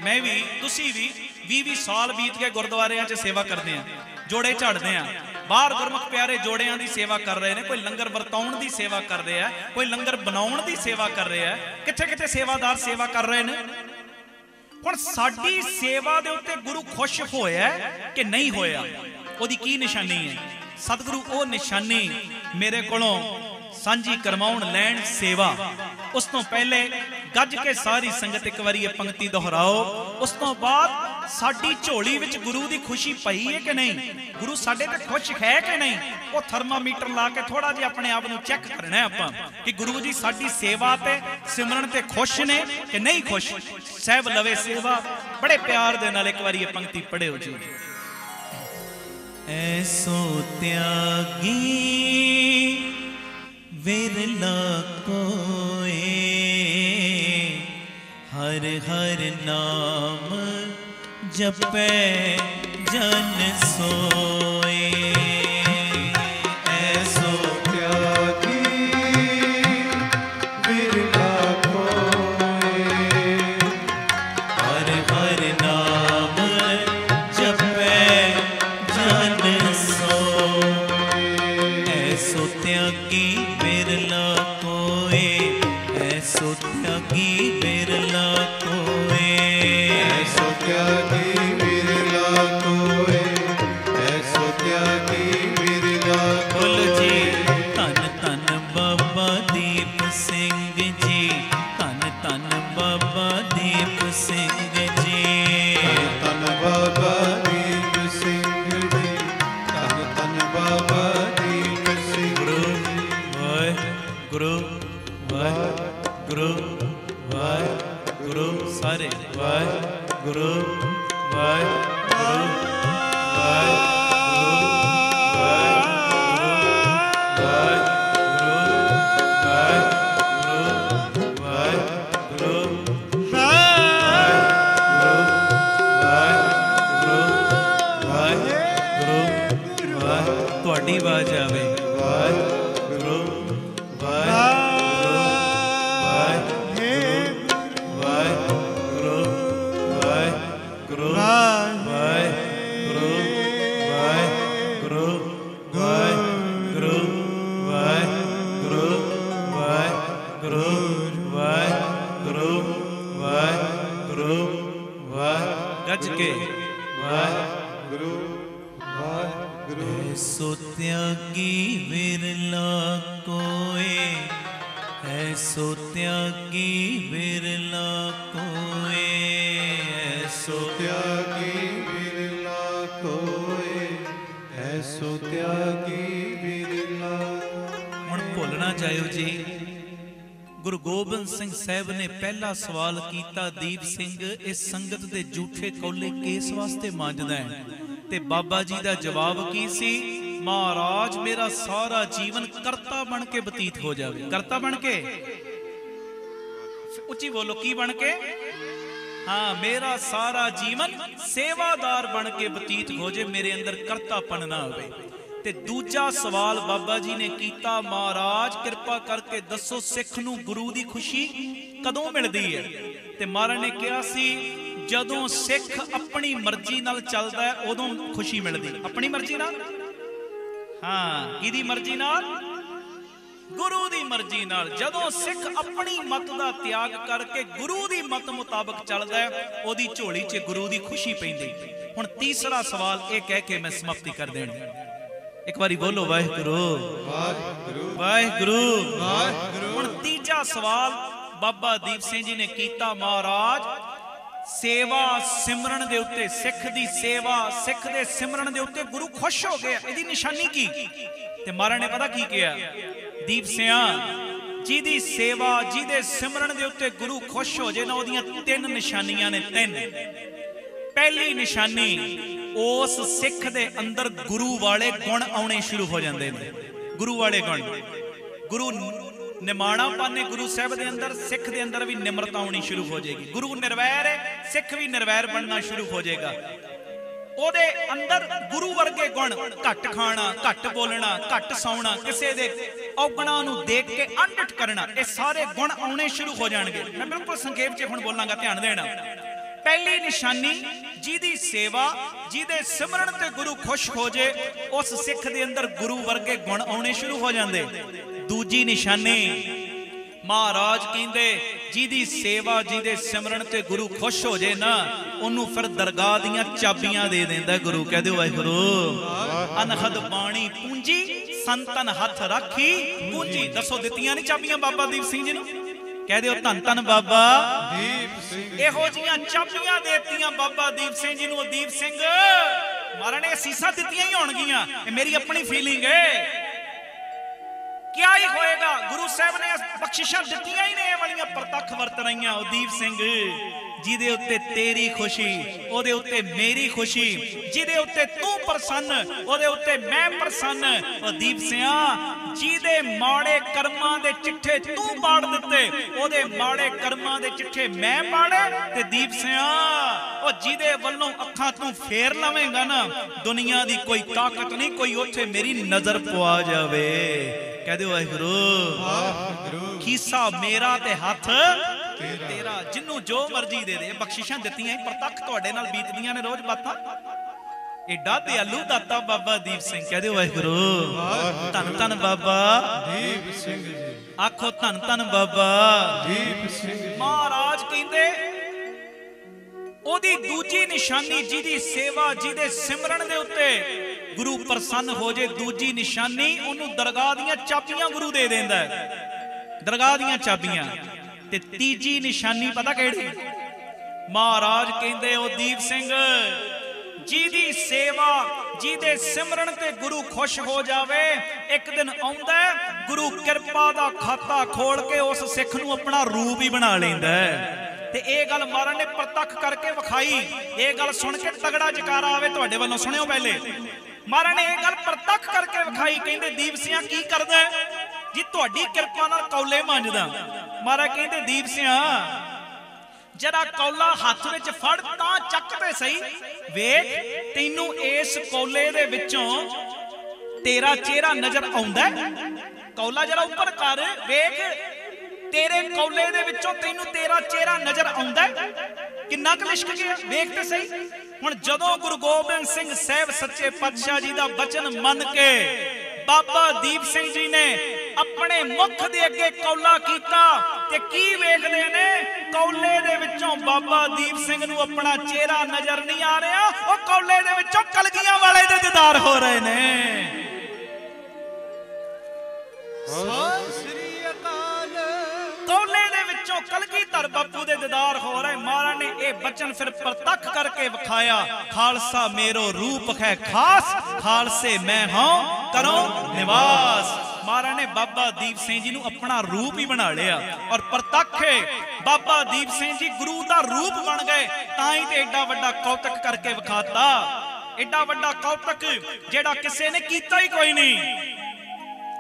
मैं भी तुसी भी 20-20 साल बीत गए गुरुद्वारियां च सेवा करदे आ, जोड़े झाड़दे आ, बाहर गुरमुख प्यारे जोड़ियां दी सेवा कर रहे हैं, कोई लंगर वरताउण दी सेवा कर रहे हैं, कोई लंगर बनाउण दी सेवा कर रहे हैं, किथे किथे सेवादार सेवा कर रहे हैं। हुण साडी सेवा दे उत्ते गुरु खुश होया कि नहीं होया, ओदी की निशानी है? सतगुरु ओ निशानी मेरे कोलों ਸਾਂਝੀ ਕਰਵਾਉਣ ਲੈਣ ਸੇਵਾ। ਉਸ ਤੋਂ ਪਹਿਲੇ ਗੱਜ ਕੇ ਸਾਰੀ ਸੰਗਤ ਇੱਕ ਵਾਰੀ ਇਹ ਪੰਕਤੀ ਦੁਹਰਾਓ। ਉਸ ਤੋਂ ਬਾਅਦ ਸਾਡੀ ਝੋਲੀ ਵਿੱਚ ਗੁਰੂ ਦੀ ਖੁਸ਼ੀ ਪਈ ਹੈ ਕਿ ਨਹੀਂ, ਗੁਰੂ ਸਾਡੇ ਤੇ ਖੁਸ਼ ਹੈ ਕਿ ਨਹੀਂ, ਉਹ ਥਰਮਾਮੀਟਰ ਲਾ ਕੇ ਥੋੜਾ ਜਿਹਾ ਆਪਣੇ ਆਪ ਨੂੰ ਚੈੱਕ ਕਰਨਾ ਹੈ ਆਪਾਂ ਕਿ ਗੁਰੂ ਜੀ ਸਾਡੀ ਸੇਵਾ ਤੇ ਸਿਮਰਨ ਤੇ ਖੁਸ਼ ਨੇ ਕਿ ਨਹੀਂ ਖੁਸ਼। ਸਹਿਬ ਲਵੇ ਸੇਵਾ। ਬੜੇ ਪਿਆਰ ਦੇ ਨਾਲ ਇੱਕ ਵਾਰੀ ਇਹ ਪੰਕਤੀ ਪੜ੍ਹਿਓ ਜੀ। ऐसो त्यागी विरला कोए, हर हर नाम जपे जन सोए। ऐसो त्यागी विरला कोए, हर हर नाम जपे जन सोए। ऐसो त्यागी बिरला कोए, ऐसो त्यागी बिरला कोए। ऐसो त्यागी विरला कोए, ऐसो त्यागी विरला बोलो कोए। जी धन धन बाबा दीप सिंह जी, धन धन बाबा दीप सिंह जी। धन बाबा दीप सिंह जी, धन बाबा दीप सिंह। गुरु वाहे गुरु वाहे गुरु सारे वाहे गुरु वाहे गुरु वाहे ਤੁਹਾਡੀ ਆਵਾਜ਼ ਆਵੇ। ਵਾਹਿਗੁਰੂ ਵਾਹਿਗੁਰੂ ਵਾਹਿਗੁਰੂ ਵਾਹਿਗੁਰੂ ਵਾਹਿਗੁਰੂ ਵਾਹਿਗੁਰੂ ਵਾਹਿਗੁਰੂ ਵਾਹਿਗੁਰੂ ਵਾਹਿਗੁਰੂ ਵਾਹਿਗੁਰੂ ਵਾਹਿਗੁਰੂ ਵਾਹਿ ਗੱਜ ਕੇ वाहिगुरु वाहिगुरु। ऐसो त्यागी विरला कोए, ऐसो त्यागी विरला कोए। ऐसो त्यागी विरला कोए, ऐसो त्यागी विरला। ਹੁਣ ਭੁੱਲ ਨਾ ਜਾਇਓ ਜੀ, ਗੁਰੂ ਗੋਬਿੰਦ ਸਿੰਘ ਸਾਹਿਬ ਨੇ ਪਹਿਲਾ ਸਵਾਲ ਕੀਤਾ, ਦੀਪ ਸਿੰਘ ਇਸ ਸੰਗਤ ਦੇ ਝੂਠੇ ਕੌਲੇ ਕਿਸ ਵਾਸਤੇ ਮੰਜਦਾ ਹੈ? ਤੇ ਬਾਬਾ ਜੀ ਦਾ ਜਵਾਬ ਕੀ ਸੀ? ਮਹਾਰਾਜ ਮੇਰਾ ਸਾਰਾ ਜੀਵਨ ਕਰਤਾ ਬਣ ਕੇ ਬਤੀਤ ਹੋ ਜਾਵੇ। ਕਰਤਾ ਬਣ ਕੇ, ਉੱਚੀ ਬੋਲੋ, ਕੀ ਬਣ ਕੇ? ਹਾਂ, ਮੇਰਾ ਸਾਰਾ ਜੀਵਨ ਸੇਵਾਦਾਰ ਬਣ ਕੇ ਬਤੀਤ ਹੋ ਜੇ, ਮੇਰੇ ਅੰਦਰ ਕਰਤਾਪਨ ਨਾ ਹੋਵੇ। ਤੇ ਦੂਜਾ ਸਵਾਲ ਬਾਬਾ ਜੀ ਨੇ ਕੀਤਾ, ਮਹਾਰਾਜ ਕਿਰਪਾ ਕਰਕੇ ਦੱਸੋ ਸਿੱਖ ਨੂੰ ਗੁਰੂ ਦੀ ਖੁਸ਼ੀ ਕਦੋਂ ਮਿਲਦੀ ਹੈ? ਤੇ ਮਹਾਰਾਜ ਨੇ ਕਿਹਾ ਸੀ, ਜਦੋਂ ਸਿੱਖ ਆਪਣੀ ਮਰਜ਼ੀ ਨਾਲ ਚੱਲਦਾ ਹੈ ਉਦੋਂ ਖੁਸ਼ੀ ਮਿਲਦੀ। ਆਪਣੀ ਮਰਜ਼ੀ ਨਾਲ? ਹਾਂ, ਕਿਹਦੀ ਮਰਜ਼ੀ ਨਾਲ? ਗੁਰੂ ਦੀ ਮਰਜ਼ੀ ਨਾਲ। ਜਦੋਂ ਸਿੱਖ ਆਪਣੀ ਮਤ ਦਾ ਤਿਆਗ ਕਰਕੇ ਗੁਰੂ ਦੀ ਮਤ ਮੁਤਾਬਕ ਚੱਲਦਾ ਹੈ, ਉਹਦੀ ਝੋਲੀ 'ਚ ਗੁਰੂ ਦੀ ਖੁਸ਼ੀ ਪੈਂਦੀ। ਹੁਣ ਤੀਸਰਾ ਸਵਾਲ ਇਹ ਕਹਿ ਕੇ ਮੈਂ ਸਮਾਪਤੀ ਕਰ ਦੇਣੀ। ਇੱਕ ਵਾਰੀ ਬੋਲੋ ਵਾਹਿਗੁਰੂ ਵਾਹਿਗੁਰੂ ਵਾਹਿਗੁਰੂ ਵਾਹਿਗੁਰੂ। ਹੁਣ ਤੀਜਾ ਸਵਾਲ ਬਾਬਾ ਦੀਪ ਸਿੰਘ ਜੀ ਨੇ ਕੀਤਾ, ਮਹਾਰਾਜ ਸੇਵਾ ਸਿਮਰਨ ਦੇ ਉੱਤੇ, ਸਿੱਖ ਦੀ ਸੇਵਾ, ਸਿੱਖ ਦੇ ਸਿਮਰਨ ਦੇ ਉੱਤੇ ਗੁਰੂ ਖੁਸ਼ ਹੋ ਗਿਆ, ਇਹਦੀ ਨਿਸ਼ਾਨੀ ਕੀ? ਤੇ ਮਹਾਰਾਜ ਨੇ ਪਤਾ ਕੀ ਕਿਹਾ? ਦੀਪ ਸਿਆ, ਜਿਹਦੀ ਸੇਵਾ, ਜਿਹਦੇ ਸਿਮਰਨ ਦੇ ਉੱਤੇ ਗੁਰੂ ਖੁਸ਼ ਹੋ ਜੇ ਨਾ, ਉਹਦੀਆਂ ਤਿੰਨ ਨਿਸ਼ਾਨੀਆਂ ਨੇ। ਤਿੰਨ। ਪਹਿਲੀ ਨਿਸ਼ਾਨੀ, ਉਸ ਸਿੱਖ ਦੇ ਅੰਦਰ ਗੁਰੂ ਵਾਲੇ ਗੁਣ ਆਉਣੇ ਸ਼ੁਰੂ ਹੋ ਜਾਂਦੇ ਨੇ। ਗੁਰੂ ਵਾਲੇ ਗੁਣ, ਗੁਰੂ ਨਿਮਾਣਾਪਨ ਹੈ ਗੁਰੂ ਸਾਹਿਬ ਦੇ ਅੰਦਰ, ਸਿੱਖ ਦੇ ਅੰਦਰ ਵੀ ਨਿਮਰਤਾ ਆਉਣੀ ਸ਼ੁਰੂ ਹੋ ਜਾਏਗੀ। ਗੁਰੂ ਨਿਰਵੈਰ ਹੈ, ਸਿੱਖ ਵੀ ਨਿਰਵੈਰ ਬਣਨਾ ਸ਼ੁਰੂ ਹੋ ਜਾਏਗਾ। ਉਹਦੇ ਅੰਦਰ ਗੁਰੂ ਵਰਗੇ ਗੁਣ, ਘੱਟ ਖਾਣਾ, ਘੱਟ ਬੋਲਣਾ, ਘੱਟ ਸੌਣਾ, ਕਿਸੇ ਦੇ ਔਗਣਾਂ ਨੂੰ ਦੇਖ ਕੇ ਅਣਡਿੱਠ ਕਰਨਾ, ਇਹ ਸਾਰੇ ਗੁਣ ਆਉਣੇ ਸ਼ੁਰੂ ਹੋ ਜਾਣਗੇ। ਮੈਂ ਬਿਲਕੁਲ ਸੰਖੇਪ 'ਚ ਹੁਣ ਬੋਲਾਂਗਾ, ਧਿਆਨ ਦੇਣਾ। ਪਹਿਲੀ ਨਿਸ਼ਾਨੀ, ਜਿਹਦੀ ਸੇਵਾ, ਜਿਹਦੇ ਸਿਮਰਨ ਤੇ ਗੁਰੂ ਖੁਸ਼ ਹੋ ਜੇ, ਉਸ ਸਿੱਖ ਦੇ ਅੰਦਰ ਗੁਰੂ ਵਰਗੇ ਗੁਣ ਆਉਣੇ ਸ਼ੁਰੂ ਹੋ ਜਾਂਦੇ। ਦੂਜੀ ਨਿਸ਼ਾਨੀ, ਮਹਾਰਾਜ ਕਹਿੰਦੇ ਜਿਹਦੀ ਸੇਵਾ, ਜਿਹਦੇ ਸਿਮਰਨ ਤੇ ਗੁਰੂ ਖੁਸ਼ ਹੋ ਜੇ ਨਾ, ਉਹਨੂੰ ਫਿਰ ਦਰਗਾਹ ਦੀਆਂ ਚਾਬੀਆਂ ਦੇ ਦਿੰਦਾ ਗੁਰੂ। ਕਹਿ ਦਿਓ ਵਾਹਿਗੁਰੂ। ਅਨਹਦ ਬਾਣੀ ਪੂੰਜੀ ਸੰਤਨ ਹੱਥ ਰਾਖੀ ਪੂੰਜੀ। ਦੱਸੋ ਦਿੱਤੀਆਂ ਨਹੀਂ ਚਾਬੀਆਂ ਬਾਬਾ ਦੀਪ ਸਿੰਘ ਜੀ ਨੂੰ? ਕਹਿ ਦਿਓ ਧੰਨ ਧੰਨ ਬਾਬਾ ਦੀਪ ਸਿੰਘ। ਇਹੋ ਜੀਆਂ ਚਾਬੀਆਂ ਦੇਤੀਆਂ ਬਾਬਾ ਦੀਪ ਸਿੰਘ ਜੀ ਨੂੰ। ਉਹ ਦੀਪ ਸਿੰਘ ਮਹਾਰਾਜ ਨੇ ਅਸੀਸਾਂ ਦਿੱਤੀਆਂ ਹੀ ਹੋਣਗੀਆਂ, ਇਹ ਮੇਰੀ ਆਪਣੀ ਫੀਲਿੰਗ ਹੈ। ਕਿਆ ਹੀ ਹੋਏਗਾ, ਗੁਰੂ ਸਾਹਿਬ ਨੇ ਬਖਸ਼ਿਸ਼ਾਂ ਦਿੱਤੀਆਂ ਹੀ ਨੇ, ਇਹ ਵਾਲੀਆਂ ਪ੍ਰਤੱਖ ਵਰਤ ਰਹੀਆਂ। ਉਹ ਦੀਪ ਸਿੰਘ ਜਿਹਦੇ ਉੱਤੇ ਤੇਰੀ ਖੁਸ਼ੀ, ਉਹਦੇ ਉੱਤੇ ਮੇਰੀ ਖੁਸ਼ੀ, ਜਿਹਦੇ ਉੱਤੇ ਤੂੰ ਪ੍ਰਸੰਨ, ਉਹਦੇ ਉੱਤੇ ਮੈਂ ਪ੍ਰਸੰਨ। ਉਹ ਦੀਪ ਸਿਆ ਜਿਹਦੇ ਮਾੜੇ ਕਰਮਾਂ ਦੇ ਚਿੱਠੇ ਤੂੰ ਪਾੜ ਦਿੱਤੇ, ਉਹਦੇ ਮਾੜੇ ਕਰਮਾਂ ਦੇ ਚਿੱਠੇ ਮੈਂ ਪਾੜੇ। ਤੇ ਦੀਪ ਸਿਆ ਉਹ ਜਿਹਦੇ ਵੱਲੋਂ ਅੱਖਾਂ ਤੂੰ ਫੇਰ ਲਵੇਂਗਾ ਨਾ, ਦੁਨੀਆ ਦੀ ਕੋਈ ਤਾਕਤ ਨਹੀਂ ਕੋਈ ਉੱਥੇ ਮੇਰੀ ਨਜ਼ਰ ਪਵਾ ਜਾਵੇ। ਕਹਿ ਦਿਓ ਵਾਹਿਗੁਰੂ। ਖੀਸਾ ਮੇਰਾ ਤੇ ਹੱਥ ਤੇਰਾ, ਜਿੰਨੂੰ ਜੋ ਮਰਜ਼ੀ ਦੇ ਦੇ। ਬਖਸ਼ਿਸ਼ਾਂ ਦਿੱਤੀਆਂ ਹੀ ਪ੍ਰਤੱਖ ਤੁਹਾਡੇ ਨਾਲ ਬੀਤਦੀਆਂ ਨੇ ਰੋਜ਼ ਬਾਤਾਂ। ਏਡਾ ਦਿਆਲੂ ਦਾਤਾ ਬਾਬਾ ਦੀਪ ਸਿੰਘ। ਕਹਿ ਦਿਓ ਵਾਹਿਗੁਰੂ। ਧੰਨ ਧੰਨ ਬਾਬਾ ਦੀਪ ਸਿੰਘ ਜੀ। ਆਖੋ ਧੰਨ ਧੰਨ ਬਾਬਾ ਦੀਪ ਸਿੰਘ। ਮਹਾਰਾਜ ਕਹਿੰਦੇ ਉਹਦੀ ਦੂਜੀ ਨਿਸ਼ਾਨੀ, ਜਿਹਦੀ ਸੇਵਾ ਜਿਹਦੇ ਸਿਮਰਨ ਦੇ ਉੱਤੇ ਗੁਰੂ ਪ੍ਰਸੰਨ ਹੋ ਜੇ, ਦੂਜੀ ਨਿਸ਼ਾਨੀ ਉਹਨੂੰ ਦਰਗਾਹ ਦੀਆਂ ਚਾਬੀਆਂ ਗੁਰੂ ਦੇ ਦਿੰਦਾ ਹੈ। ਦਰਗਾਹ ਦੀਆਂ ਚਾਬੀਆਂ। ਤੇ ਤੀਜੀ ਨਿਸ਼ਾਨੀ ਪਤਾ ਕਿਹੜੀ? ਮਹਾਰਾਜ ਕਹਿੰਦੇ ਉਹ ਦੀਪ ਸਿੰਘ ਜਿਹਦੀ ਸੇਵਾ ਜਿਹਦੇ ਸਿਮਰਨ ਤੇ ਗੁਰੂ ਖੁਸ਼ ਹੋ ਜਾਵੇ, ਇੱਕ ਦਿਨ ਆਉਂਦਾ ਗੁਰੂ ਕਿਰਪਾ ਦਾ ਖਾਤਾ ਖੋਲ ਕੇ ਉਸ ਸਿੱਖ ਨੂੰ ਆਪਣਾ ਰੂਪ ਹੀ ਬਣਾ ਲੈਂਦਾ। ਤੇ ਇਹ ਗੱਲ ਮਹਾਰਾਜ ਨੇ ਪ੍ਰਤੱਖ ਕਰਕੇ ਵਿਖਾਈ। ਇਹ ਗੱਲ ਸੁਣ ਕੇ ਤਗੜਾ ਜਕਾਰਾ ਆਵੇ ਤੁਹਾਡੇ ਵੱਲੋਂ। ਸੁਣਿਓ ਪਹਿਲੇ, ਮਹਾਰਾਜ ਨੇ ਇਹ ਗੱਲ ਪ੍ਰਤੱਖ ਕਰਕੇ ਵਿਖਾਈ। ਕਹਿੰਦੇ ਦੀਪ ਸਿਆ ਕੀ ਕਰਦਾ ਜੀ? ਤੁਹਾਡੀ ਕਿਰਪਾ ਨਾਲ ਕੌਲੇ ਮੰਜਦਾ। ਮਹਾਰਾਜ ਕਹਿੰਦੇ ਦੀਪ ਸਿਆ ਜਰਾ ਕੌਲਾ ਹੱਥ ਵਿੱਚ ਫੜ ਤਾਂ ਚੱਕ ਤੇ ਸਹੀ, ਵੇਖ ਤੈਨੂੰ ਇਸ ਕੌਲੇ ਦੇ ਵਿੱਚੋਂ ਤੇਰਾ ਚਿਹਰਾ ਨਜ਼ਰ ਆਉਂਦਾ। ਕੌਲਾ ਜਰਾ ਉੱਪਰ ਕਰ, ਵੇਖ ਤੇਰੇ ਕੌਲੇ ਦੇ ਵਿੱਚੋਂ ਤੈਨੂੰ ਤੇਰਾ ਚਿਹਰਾ ਨਜ਼ਰ ਆਉਂਦਾ। ਕਿੰਨਾ ਕੁ ਲਿਸ਼ਕ ਗਿਆ, ਵੇਖ ਤੇ ਸਹੀ। ਹੁਣ ਜਦੋਂ ਗੁਰੂ ਗੋਬਿੰਦ ਸਿੰਘ ਸਾਹਿਬ ਸੱਚੇ ਪਾਤਸ਼ਾਹ ਜੀ ਦਾ ਬਚਨ ਮੰਨ ਕੇ ਬਾਬਾ ਦੀਪ ਸਿੰਘ ਜੀ ਨੇ ਆਪਣੇ ਮੁਖ ਦੇ ਅੱਗੇ ਕੌਲਾ ਕੀਤਾ, ਤੇ ਕੀ ਵੇਖਦੇ ਨੇ? ਕੌਲੇ ਦੇ ਵਿੱਚੋਂ ਬਾਬਾ ਦੀਪ ਸਿੰਘ ਨੂੰ ਆਪਣਾ ਚਿਹਰਾ ਨਜ਼ਰ ਨਹੀਂ ਆ ਰਿਹਾ, ਉਹ ਕੌਲੇ ਦੇ ਵਿੱਚੋਂ ਕਲਗੀਆਂ ਵਾਲੇ ਦੇ ਦੀਦਾਰ ਹੋ ਰਹੇ ਨੇ। ਕੌਲੇ ਦੇ ਵਿੱਚੋਂ ਕਲਗੀਧਰ ਬਾਪੂ ਦੇ ਦੀਦਾਰ ਹੋ ਰਹੇ। ਮਹਾਰਾਜ ਨੇ ਇਹ ਬਚਨ ਫਿਰ ਪ੍ਰਤੱਖ ਕਰਕੇ ਵਿਖਾਇਆ। ਖਾਲਸਾ ਮੇਰੋ ਰੂਪ ਹੈ ਖਾਸ, ਖਾਲਸੇ ਮੈਂ ਹਾਂ ਕਰੋ ਨਿਵਾਸ। ਮਹਾਰਾਜ ਨੇ ਬਾਬਾ ਦੀਪ ਸਿੰਘ ਜੀ ਨੂੰ ਆਪਣਾ ਰੂਪ ਹੀ ਬਣਾ ਲਿਆ। ਔਰ ਪ੍ਰਤੱਖ ਬਾਬਾ ਦੀਪ ਸਿੰਘ ਜੀ ਗੁਰੂ ਦਾ ਰੂਪ ਬਣ ਗਏ। ਤਾਂ ਹੀ ਤੇ ਏਡਾ ਵੱਡਾ ਕੌਤਕ ਕਰਕੇ ਵਿਖਾਤਾ। ਏਡਾ ਵੱਡਾ ਕੌਤਕ ਜਿਹੜਾ ਕਿਸੇ ਨੇ ਕੀਤਾ ਹੀ ਕੋਈ ਨਹੀਂ।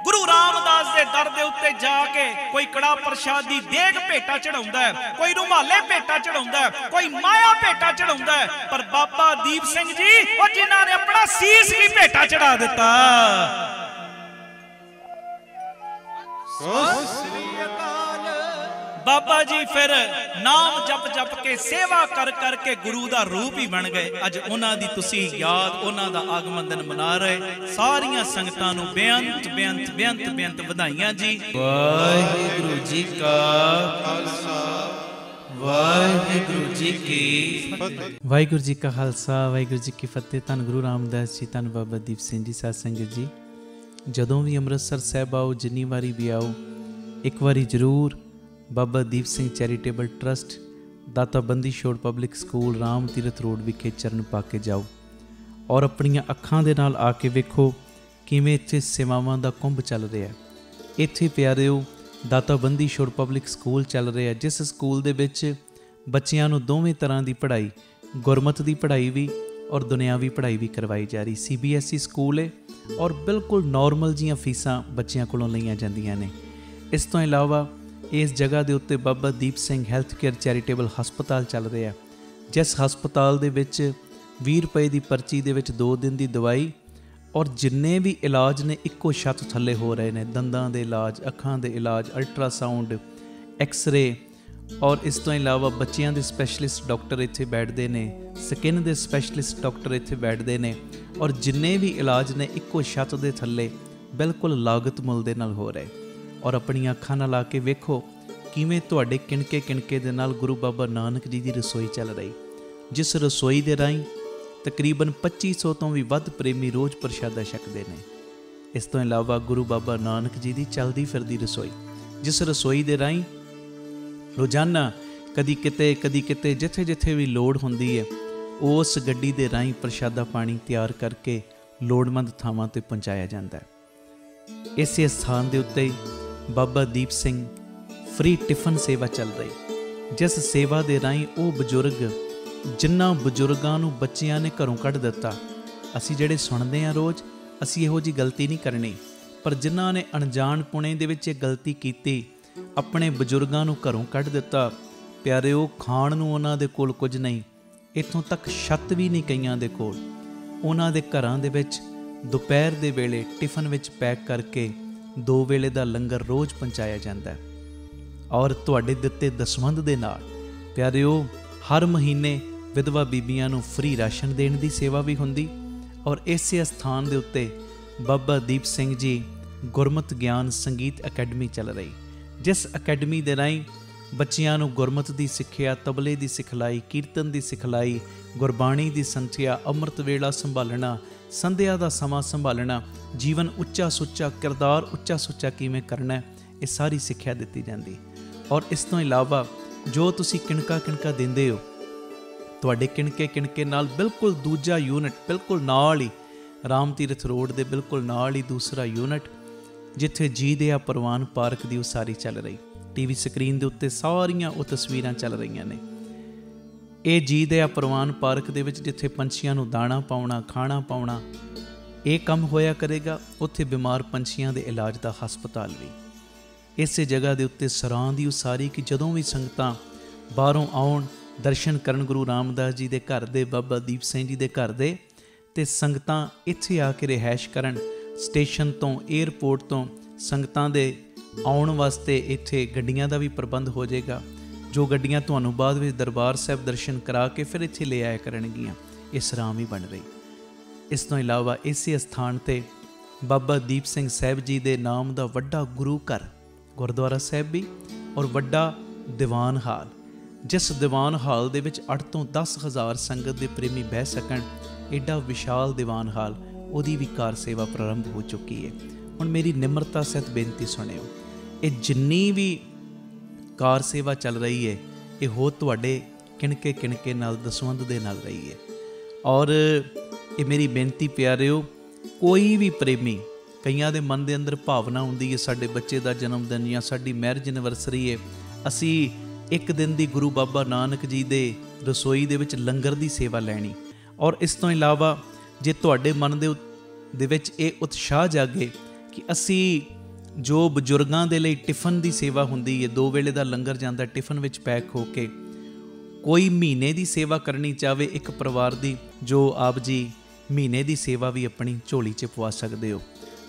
ਗੁਰੂ ਰਾਮਦਾਸ ਦੇ ਦਰ ਦੇ ਉੱਤੇ ਜਾ ਕੇ ਕੋਈ ਕੜਾ ਪ੍ਰਸ਼ਾਦ ਦੀ ਦੇਗ ਭੇਟਾ ਚੜਾਉਂਦਾ, ਕੋਈ ਰੁਮਾਲੇ ਭੇਟਾ ਚੜਾਉਂਦਾ, ਕੋਈ ਮਾਇਆ ਭੇਟਾ ਚੜਾਉਂਦਾ, ਪਰ ਬਾਬਾ ਦੀਪ ਸਿੰਘ ਜੀ ਉਹ ਜਿਨ੍ਹਾਂ ਨੇ ਆਪਣਾ ਸੀਸ ਵੀ ਭੇਟਾ ਚੜਾ ਦਿੱਤਾ। ਸਤਿ ਸ੍ਰੀ ਅਕਾਲ। ਬਾਬਾ ਜੀ ਫਿਰ ਨਾਮ ਜਪ ਜਪ ਕੇ ਸੇਵਾ ਕਰ ਕਰਕੇ ਗੁਰੂ ਦਾ ਰੂਪ ਹੀ ਬਣ ਗਏ। ਅੱਜ ਉਹਨਾਂ ਦੀ ਤੁਸੀਂ ਯਾਦ, ਉਹਨਾਂ ਦਾ ਆਗਮਨ ਦਿਨ ਮਨਾ ਰਹੇ। ਸਾਰੀਆਂ ਸੰਗਤਾਂ ਨੂੰ ਬੇਅੰਤ ਬੇਅੰਤ ਬੇਅੰਤ ਬੇਅੰਤ ਵਧਾਈਆਂ ਜੀ। ਵਾਹਿਗੁਰੂ ਜੀ ਕਾ ਖਾਲਸਾ, ਵਾਹਿਗੁਰੂ ਜੀ ਕੀ ਫਤਿਹ। ਵਾਹਿਗੁਰੂ ਜੀ ਕਾ ਖਾਲਸਾ, ਵਾਹਿਗੁਰੂ ਜੀ ਕੀ ਫਤਿਹ। ਧੰਨ ਗੁਰੂ ਰਾਮਦਾਸ ਜੀ, ਧੰਨ ਬਾਬਾ ਦੀਪ ਸਿੰਘ ਜੀ। ਸਾਧ ਸੰਗਤ ਜੀ, ਜਦੋਂ ਵੀ ਅੰਮ੍ਰਿਤਸਰ ਸਾਹਿਬ ਆਓ, ਜਿੰਨੀ ਵਾਰੀ ਵੀ ਆਓ, ਇੱਕ ਵਾਰੀ ਜ਼ਰੂਰ ਬਾਬਾ ਦੀਪ ਸਿੰਘ ਚੈਰੀਟੇਬਲ ਟਰਸਟ, ਦਾਤਾ Bandi Chhor public school, Ram Tirath road ਵਿਖੇ ਚਰਨ ਪਾ ਕੇ ਜਾਓ ਔਰ ਆਪਣੀਆਂ ਅੱਖਾਂ ਦੇ ਨਾਲ ਆ ਕੇ ਵੇਖੋ ਕਿਵੇਂ ਇੱਥੇ ਸੇਵਾਵਾਂ ਦਾ ਕੁੰਭ ਚੱਲ ਰਿਹਾ। ਇੱਥੇ ਪਿਆਰਿਓ ਦਾਤਾ ਬੰਦੀ ਛੋੜ ਪਬਲਿਕ ਸਕੂਲ ਚੱਲ ਰਿਹਾ, ਜਿਸ ਸਕੂਲ ਦੇ ਵਿੱਚ ਬੱਚਿਆਂ ਨੂੰ ਦੋਵੇਂ ਤਰ੍ਹਾਂ ਦੀ ਪੜ੍ਹਾਈ, ਗੁਰਮਤ ਦੀ ਪੜ੍ਹਾਈ ਵੀ ਔਰ ਦੁਨਿਆਵੀ ਪੜ੍ਹਾਈ ਵੀ ਕਰਵਾਈ ਜਾ ਰਹੀ। CBSE ਸਕੂਲ ਹੈ ਔਰ ਬਿਲਕੁਲ ਨੋਰਮਲ ਜੀਆਂ ਫੀਸਾਂ ਬੱਚਿਆਂ ਕੋਲੋਂ ਲਈਆਂ ਜਾਂਦੀਆਂ ਨੇ। ਇਸ ਤੋਂ ਇਲਾਵਾ ਇਸ ਜਗ੍ਹਾ ਦੇ ਉੱਤੇ Baba Deep Singh health care charitable ਹਸਪਤਾਲ ਚੱਲ ਰਿਹਾ, ਜਿਸ ਹਸਪਤਾਲ ਦੇ ਵਿੱਚ 20 ਰੁਪਏ ਦੀ ਪਰਚੀ ਦੇ ਵਿੱਚ 2 ਦਿਨ ਦੀ ਦਵਾਈ ਔਰ ਜਿੰਨੇ ਵੀ ਇਲਾਜ ਨੇ ਇੱਕੋ ਛੱਤ ਥੱਲੇ ਹੋ ਰਹੇ ਨੇ। ਦੰਦਾਂ ਦੇ ਇਲਾਜ, ਅੱਖਾਂ ਦੇ ਇਲਾਜ, ਅਲਟਰਾਸਾਊਂਡ, ਐਕਸ-ਰੇ ਔਰ ਇਸ ਤੋਂ ਇਲਾਵਾ ਬੱਚਿਆਂ ਦੇ ਸਪੈਸ਼ਲਿਸਟ ਡਾਕਟਰ ਇੱਥੇ ਬੈਠਦੇ ਨੇ, ਸਕਿਨ ਦੇ ਸਪੈਸ਼ਲਿਸਟ ਡਾਕਟਰ ਇੱਥੇ ਬੈਠਦੇ ਨੇ ਔਰ ਜਿੰਨੇ ਵੀ ਇਲਾਜ ਨੇ ਇੱਕੋ ਛੱਤ ਦੇ ਥੱਲੇ ਬਿਲਕੁਲ ਲਾਗਤ ਮੁੱਲ ਦੇ ਨਾਲ ਹੋ ਰਹੇ। ਔਰ ਆਪਣੀਆਂ ਅੱਖਾਂ ਨਾਲ ਆ ਕੇ ਵੇਖੋ ਕਿਵੇਂ ਤੁਹਾਡੇ ਕਿਣਕੇ ਕਿਣਕੇ ਦੇ ਨਾਲ ਗੁਰੂ ਬਾਬਾ ਨਾਨਕ ਜੀ ਦੀ ਰਸੋਈ ਚੱਲ ਰਹੀ। ਜਿਸ ਰਸੋਈ ਦੇ ਰਾਹੀਂ ਤਕਰੀਬਨ 2500 ਤੋਂ ਵੀ ਵੱਧ ਪ੍ਰੇਮੀ ਰੋਜ਼ ਪ੍ਰਸ਼ਾਦਾ ਛਕਦੇ ਨੇ। ਇਸ ਤੋਂ ਇਲਾਵਾ ਗੁਰੂ ਬਾਬਾ ਨਾਨਕ ਜੀ ਦੀ ਚੱਲਦੀ ਫਿਰਦੀ ਰਸੋਈ, ਜਿਸ ਰਸੋਈ ਦੇ ਰਾਹੀਂ ਰੋਜ਼ਾਨਾ ਕਦੀ ਕਿਤੇ ਜਿੱਥੇ ਜਿੱਥੇ ਵੀ ਲੋੜ ਹੁੰਦੀ ਹੈ ਉਸ ਗੱਡੀ ਦੇ ਰਾਹੀਂ ਪ੍ਰਸ਼ਾਦਾ ਪਾਣੀ ਤਿਆਰ ਕਰਕੇ ਲੋੜਵੰਦ ਥਾਵਾਂ 'ਤੇ ਪਹੁੰਚਾਇਆ ਜਾਂਦਾ ਹੈ। ਇਸੇ ਸਥਾਨ ਦੇ ਉੱਤੇ ਬਾਬਾ ਦੀਪ ਸਿੰਘ ਫ੍ਰੀ ਟਿਫਨ ਸੇਵਾ ਚੱਲ ਰਹੀ, ਜਿਸ ਸੇਵਾ ਦੇ ਰਾਹੀਂ ਉਹ ਬਜ਼ੁਰਗ ਜਿਨ੍ਹਾਂ ਬਜ਼ੁਰਗਾਂ ਨੂੰ ਬੱਚਿਆਂ ਨੇ ਘਰੋਂ ਕੱਢ ਦਿੱਤਾ, ਅਸੀਂ ਜਿਹੜੇ ਸੁਣਦੇ ਹਾਂ ਰੋਜ਼, ਅਸੀਂ ਇਹੋ ਜਿਹੀ ਗਲਤੀ ਨਹੀਂ ਕਰਨੀ, ਪਰ ਜਿਨ੍ਹਾਂ ਨੇ ਅਣਜਾਣਪੁਣੇ ਦੇ ਵਿੱਚ ਇਹ ਗਲਤੀ ਕੀਤੀ, ਆਪਣੇ ਬਜ਼ੁਰਗਾਂ ਨੂੰ ਘਰੋਂ ਕੱਢ ਦਿੱਤਾ, ਪਿਆਰਿਓ ਖਾਣ ਨੂੰ ਉਹਨਾਂ ਦੇ ਕੋਲ ਕੁਝ ਨਹੀਂ, ਇੱਥੋਂ ਤੱਕ ਛੱਤ ਵੀ ਨਹੀਂ ਕਈਆਂ ਦੇ ਕੋਲ। ਉਹਨਾਂ ਦੇ ਘਰਾਂ ਦੇ ਵਿੱਚ ਦੁਪਹਿਰ ਦੇ ਵੇਲੇ ਟਿਫਨ ਵਿੱਚ ਪੈਕ ਕਰਕੇ 2 ਵੇਲੇ ਦਾ ਲੰਗਰ ਰੋਜ਼ ਪਹੁੰਚਾਇਆ ਜਾਂਦਾ ਹੈ। ਔਰ ਤੁਹਾਡੇ ਦਿੱਤੇ ਦਸਵੰਧ ਦੇ ਨਾਲ ਪਿਆਰਿਓ ਹਰ ਮਹੀਨੇ ਵਿਧਵਾ ਬੀਬੀਆਂ ਨੂੰ ਫ੍ਰੀ ਰਾਸ਼ਨ ਦੇਣ ਦੀ ਸੇਵਾ ਵੀ ਹੁੰਦੀ। ਔਰ ਇਸੇ ਸਥਾਨ ਦੇ ਉੱਤੇ ਬਾਬਾ ਦੀਪ ਸਿੰਘ ਜੀ ਗੁਰਮਤਿ ਗਿਆਨ ਸੰਗੀਤ ਅਕੈਡਮੀ ਚੱਲ ਰਹੀ, ਜਿਸ ਅਕੈਡਮੀ ਦੇ ਰਾਹੀਂ ਬੱਚਿਆਂ ਨੂੰ ਗੁਰਮਤਿ ਦੀ ਸਿੱਖਿਆ, ਤਬਲੇ ਦੀ ਸਿਖਲਾਈ, ਕੀਰਤਨ ਦੀ ਸਿਖਲਾਈ, ਗੁਰਬਾਣੀ ਦੀ ਸੰਥਿਆ, ਅੰਮ੍ਰਿਤ ਵੇਲਾ ਸੰਭਾਲਣਾ, ਸੰਧਿਆ ਦਾ ਸਮਾਂ ਸੰਭਾਲਣਾ, ਜੀਵਨ ਉੱਚਾ ਸੁੱਚਾ, ਕਿਰਦਾਰ ਉੱਚਾ ਸੁੱਚਾ ਕਿਵੇਂ ਕਰਨਾ, ਇਹ ਸਾਰੀ ਸਿੱਖਿਆ ਦਿੱਤੀ ਜਾਂਦੀ। ਔਰ ਇਸ ਤੋਂ ਇਲਾਵਾ ਜੋ ਤੁਸੀਂ ਕਿਣਕਾ ਦਿੰਦੇ ਹੋ, ਤੁਹਾਡੇ ਕਿਣਕੇ ਨਾਲ ਬਿਲਕੁਲ ਦੂਜਾ ਯੂਨਿਟ ਬਿਲਕੁਲ ਨਾਲ ਹੀ ਰਾਮ ਤੀਰਥ ਰੋਡ ਦੇ ਬਿਲਕੁਲ ਨਾਲ ਹੀ ਦੂਸਰਾ ਯੂਨਿਟ, ਜਿੱਥੇ ਜੀ ਦਿਆ ਪ੍ਰਵਾਨ ਪਾਰਕ ਦੀ ਉਸਾਰੀ ਚੱਲ ਰਹੀ। ਟੀਵੀ ਸਕਰੀਨ ਦੇ ਉੱਤੇ ਸਾਰੀਆਂ ਉਹ ਤਸਵੀਰਾਂ ਚੱਲ ਰਹੀਆਂ ਨੇ। ਇਹ ਜੀ ਦਿਆ ਪ੍ਰਵਾਨ ਪਾਰਕ ਦੇ ਵਿੱਚ ਜਿੱਥੇ ਪੰਛੀਆਂ ਨੂੰ ਦਾਣਾ ਪਾਉਣਾ, ਖਾਣਾ ਪਾਉਣਾ, ਇਹ ਕੰਮ ਹੋਇਆ ਕਰੇਗਾ। ਉੱਥੇ ਬਿਮਾਰ ਪੰਛੀਆਂ ਦੇ ਇਲਾਜ ਦਾ ਹਸਪਤਾਲ ਵੀ। ਇਸੇ ਜਗ੍ਹਾ ਦੇ ਉੱਤੇ ਸਰਾਂ ਦੀ ਉਸਾਰੀ ਕਿ ਜਦੋਂ ਵੀ ਸੰਗਤਾਂ ਬਾਹਰੋਂ ਆਉਣ ਦਰਸ਼ਨ ਕਰਨ ਗੁਰੂ ਰਾਮਦਾਸ ਜੀ ਦੇ ਘਰ ਦੇ, ਬਾਬਾ ਦੀਪ ਸਿੰਘ ਜੀ ਦੇ ਘਰ ਦੇ, ਤੇ ਸੰਗਤਾਂ ਇੱਥੇ ਆ ਕੇ ਰਿਹਾਇਸ਼ ਕਰਨ। ਸਟੇਸ਼ਨ ਤੋਂ, ਏਅਰਪੋਰਟ ਤੋਂ ਸੰਗਤਾਂ ਦੇ ਆਉਣ ਵਾਸਤੇ ਇੱਥੇ ਗੱਡੀਆਂ ਦਾ ਵੀ ਪ੍ਰਬੰਧ ਹੋ ਜਾਏਗਾ, ਜੋ ਗੱਡੀਆਂ ਤੁਹਾਨੂੰ ਬਾਅਦ ਵਿੱਚ ਦਰਬਾਰ ਸਾਹਿਬ ਦਰਸ਼ਨ ਕਰਾ ਕੇ ਫਿਰ ਇੱਥੇ ਲੈ ਆਇਆ ਕਰਨਗੀਆਂ। ਇਹ ਸਰਾਂ ਵੀ ਬਣ ਰਹੀ। ਇਸ ਤੋਂ ਇਲਾਵਾ ਇਸੇ ਸਥਾਨ 'ਤੇ ਬਾਬਾ ਦੀਪ ਸਿੰਘ ਸਾਹਿਬ ਜੀ ਦੇ ਨਾਮ ਦਾ ਵੱਡਾ ਗੁਰੂ ਘਰ, ਗੁਰਦੁਆਰਾ ਸਾਹਿਬ ਵੀ, ਔਰ ਵੱਡਾ ਦੀਵਾਨ ਹਾਲ, ਜਿਸ ਦੀਵਾਨ ਹਾਲ ਦੇ ਵਿੱਚ 8 ਤੋਂ 10,000 ਸੰਗਤ ਦੇ ਪ੍ਰੇਮੀ ਬਹਿ ਸਕਣ। ਐਡਾ ਵਿਸ਼ਾਲ ਦੀਵਾਨ ਹਾਲ, ਉਹਦੀ ਵੀ ਕਾਰ ਸੇਵਾ ਪ੍ਰਾਰੰਭ ਹੋ ਚੁੱਕੀ ਹੈ। ਹੁਣ ਮੇਰੀ ਨਿਮਰਤਾ ਸਹਿਤ ਬੇਨਤੀ ਸੁਣਿਓ, ਇਹ ਜਿੰਨੀ ਵੀ ਕਾਰ ਸੇਵਾ ਚੱਲ ਰਹੀ ਹੈ, ਇਹ ਹੋ ਤੁਹਾਡੇ ਕਿਣਕੇ ਨਾਲ ਦਸਵੰਧ ਦੇ ਨਾਲ ਰਹੀ ਹੈ। ਔਰ ਇਹ ਮੇਰੀ ਬੇਨਤੀ ਪਿਆਰਿਓ, ਕੋਈ ਵੀ ਪ੍ਰੇਮੀ, ਕਈਆਂ ਦੇ ਮਨ ਦੇ ਅੰਦਰ ਭਾਵਨਾ ਹੁੰਦੀ ਹੈ ਸਾਡੇ ਬੱਚੇ ਦਾ ਜਨਮ ਦਿਨ ਜਾਂ ਸਾਡੀ ਮੈਰਿਜ ਐਨਵਰਸਰੀ ਹੈ, ਅਸੀਂ ਇੱਕ ਦਿਨ ਦੀ ਗੁਰੂ ਬਾਬਾ ਨਾਨਕ ਜੀ ਦੇ ਰਸੋਈ ਦੇ ਵਿੱਚ ਲੰਗਰ ਦੀ ਸੇਵਾ ਲੈਣੀ। ਔਰ ਇਸ ਤੋਂ ਇਲਾਵਾ ਜੇ ਤੁਹਾਡੇ ਮਨ ਦੇ ਵਿੱਚ ਇਹ ਉਤਸ਼ਾਹ ਜਾਗੇ ਕਿ ਅਸੀਂ ਜੋ ਬਜ਼ੁਰਗਾਂ ਦੇ ਲਈ ਟਿਫਨ ਦੀ ਸੇਵਾ ਹੁੰਦੀ ਹੈ, 2 ਵੇਲੇ ਦਾ ਲੰਗਰ ਜਾਂਦਾ ਟਿਫਨ ਵਿੱਚ ਪੈਕ ਹੋ ਕੇ, ਕੋਈ ਮਹੀਨੇ ਦੀ ਸੇਵਾ ਕਰਨੀ ਚਾਹਵੇ ਇੱਕ ਪਰਿਵਾਰ ਦੀ, ਜੋ ਆਪ ਜੀ ਮਹੀਨੇ ਦੀ ਸੇਵਾ ਵੀ ਆਪਣੀ ਝੋਲੀ 'ਚ ਪਵਾ ਸਕਦੇ ਹੋ।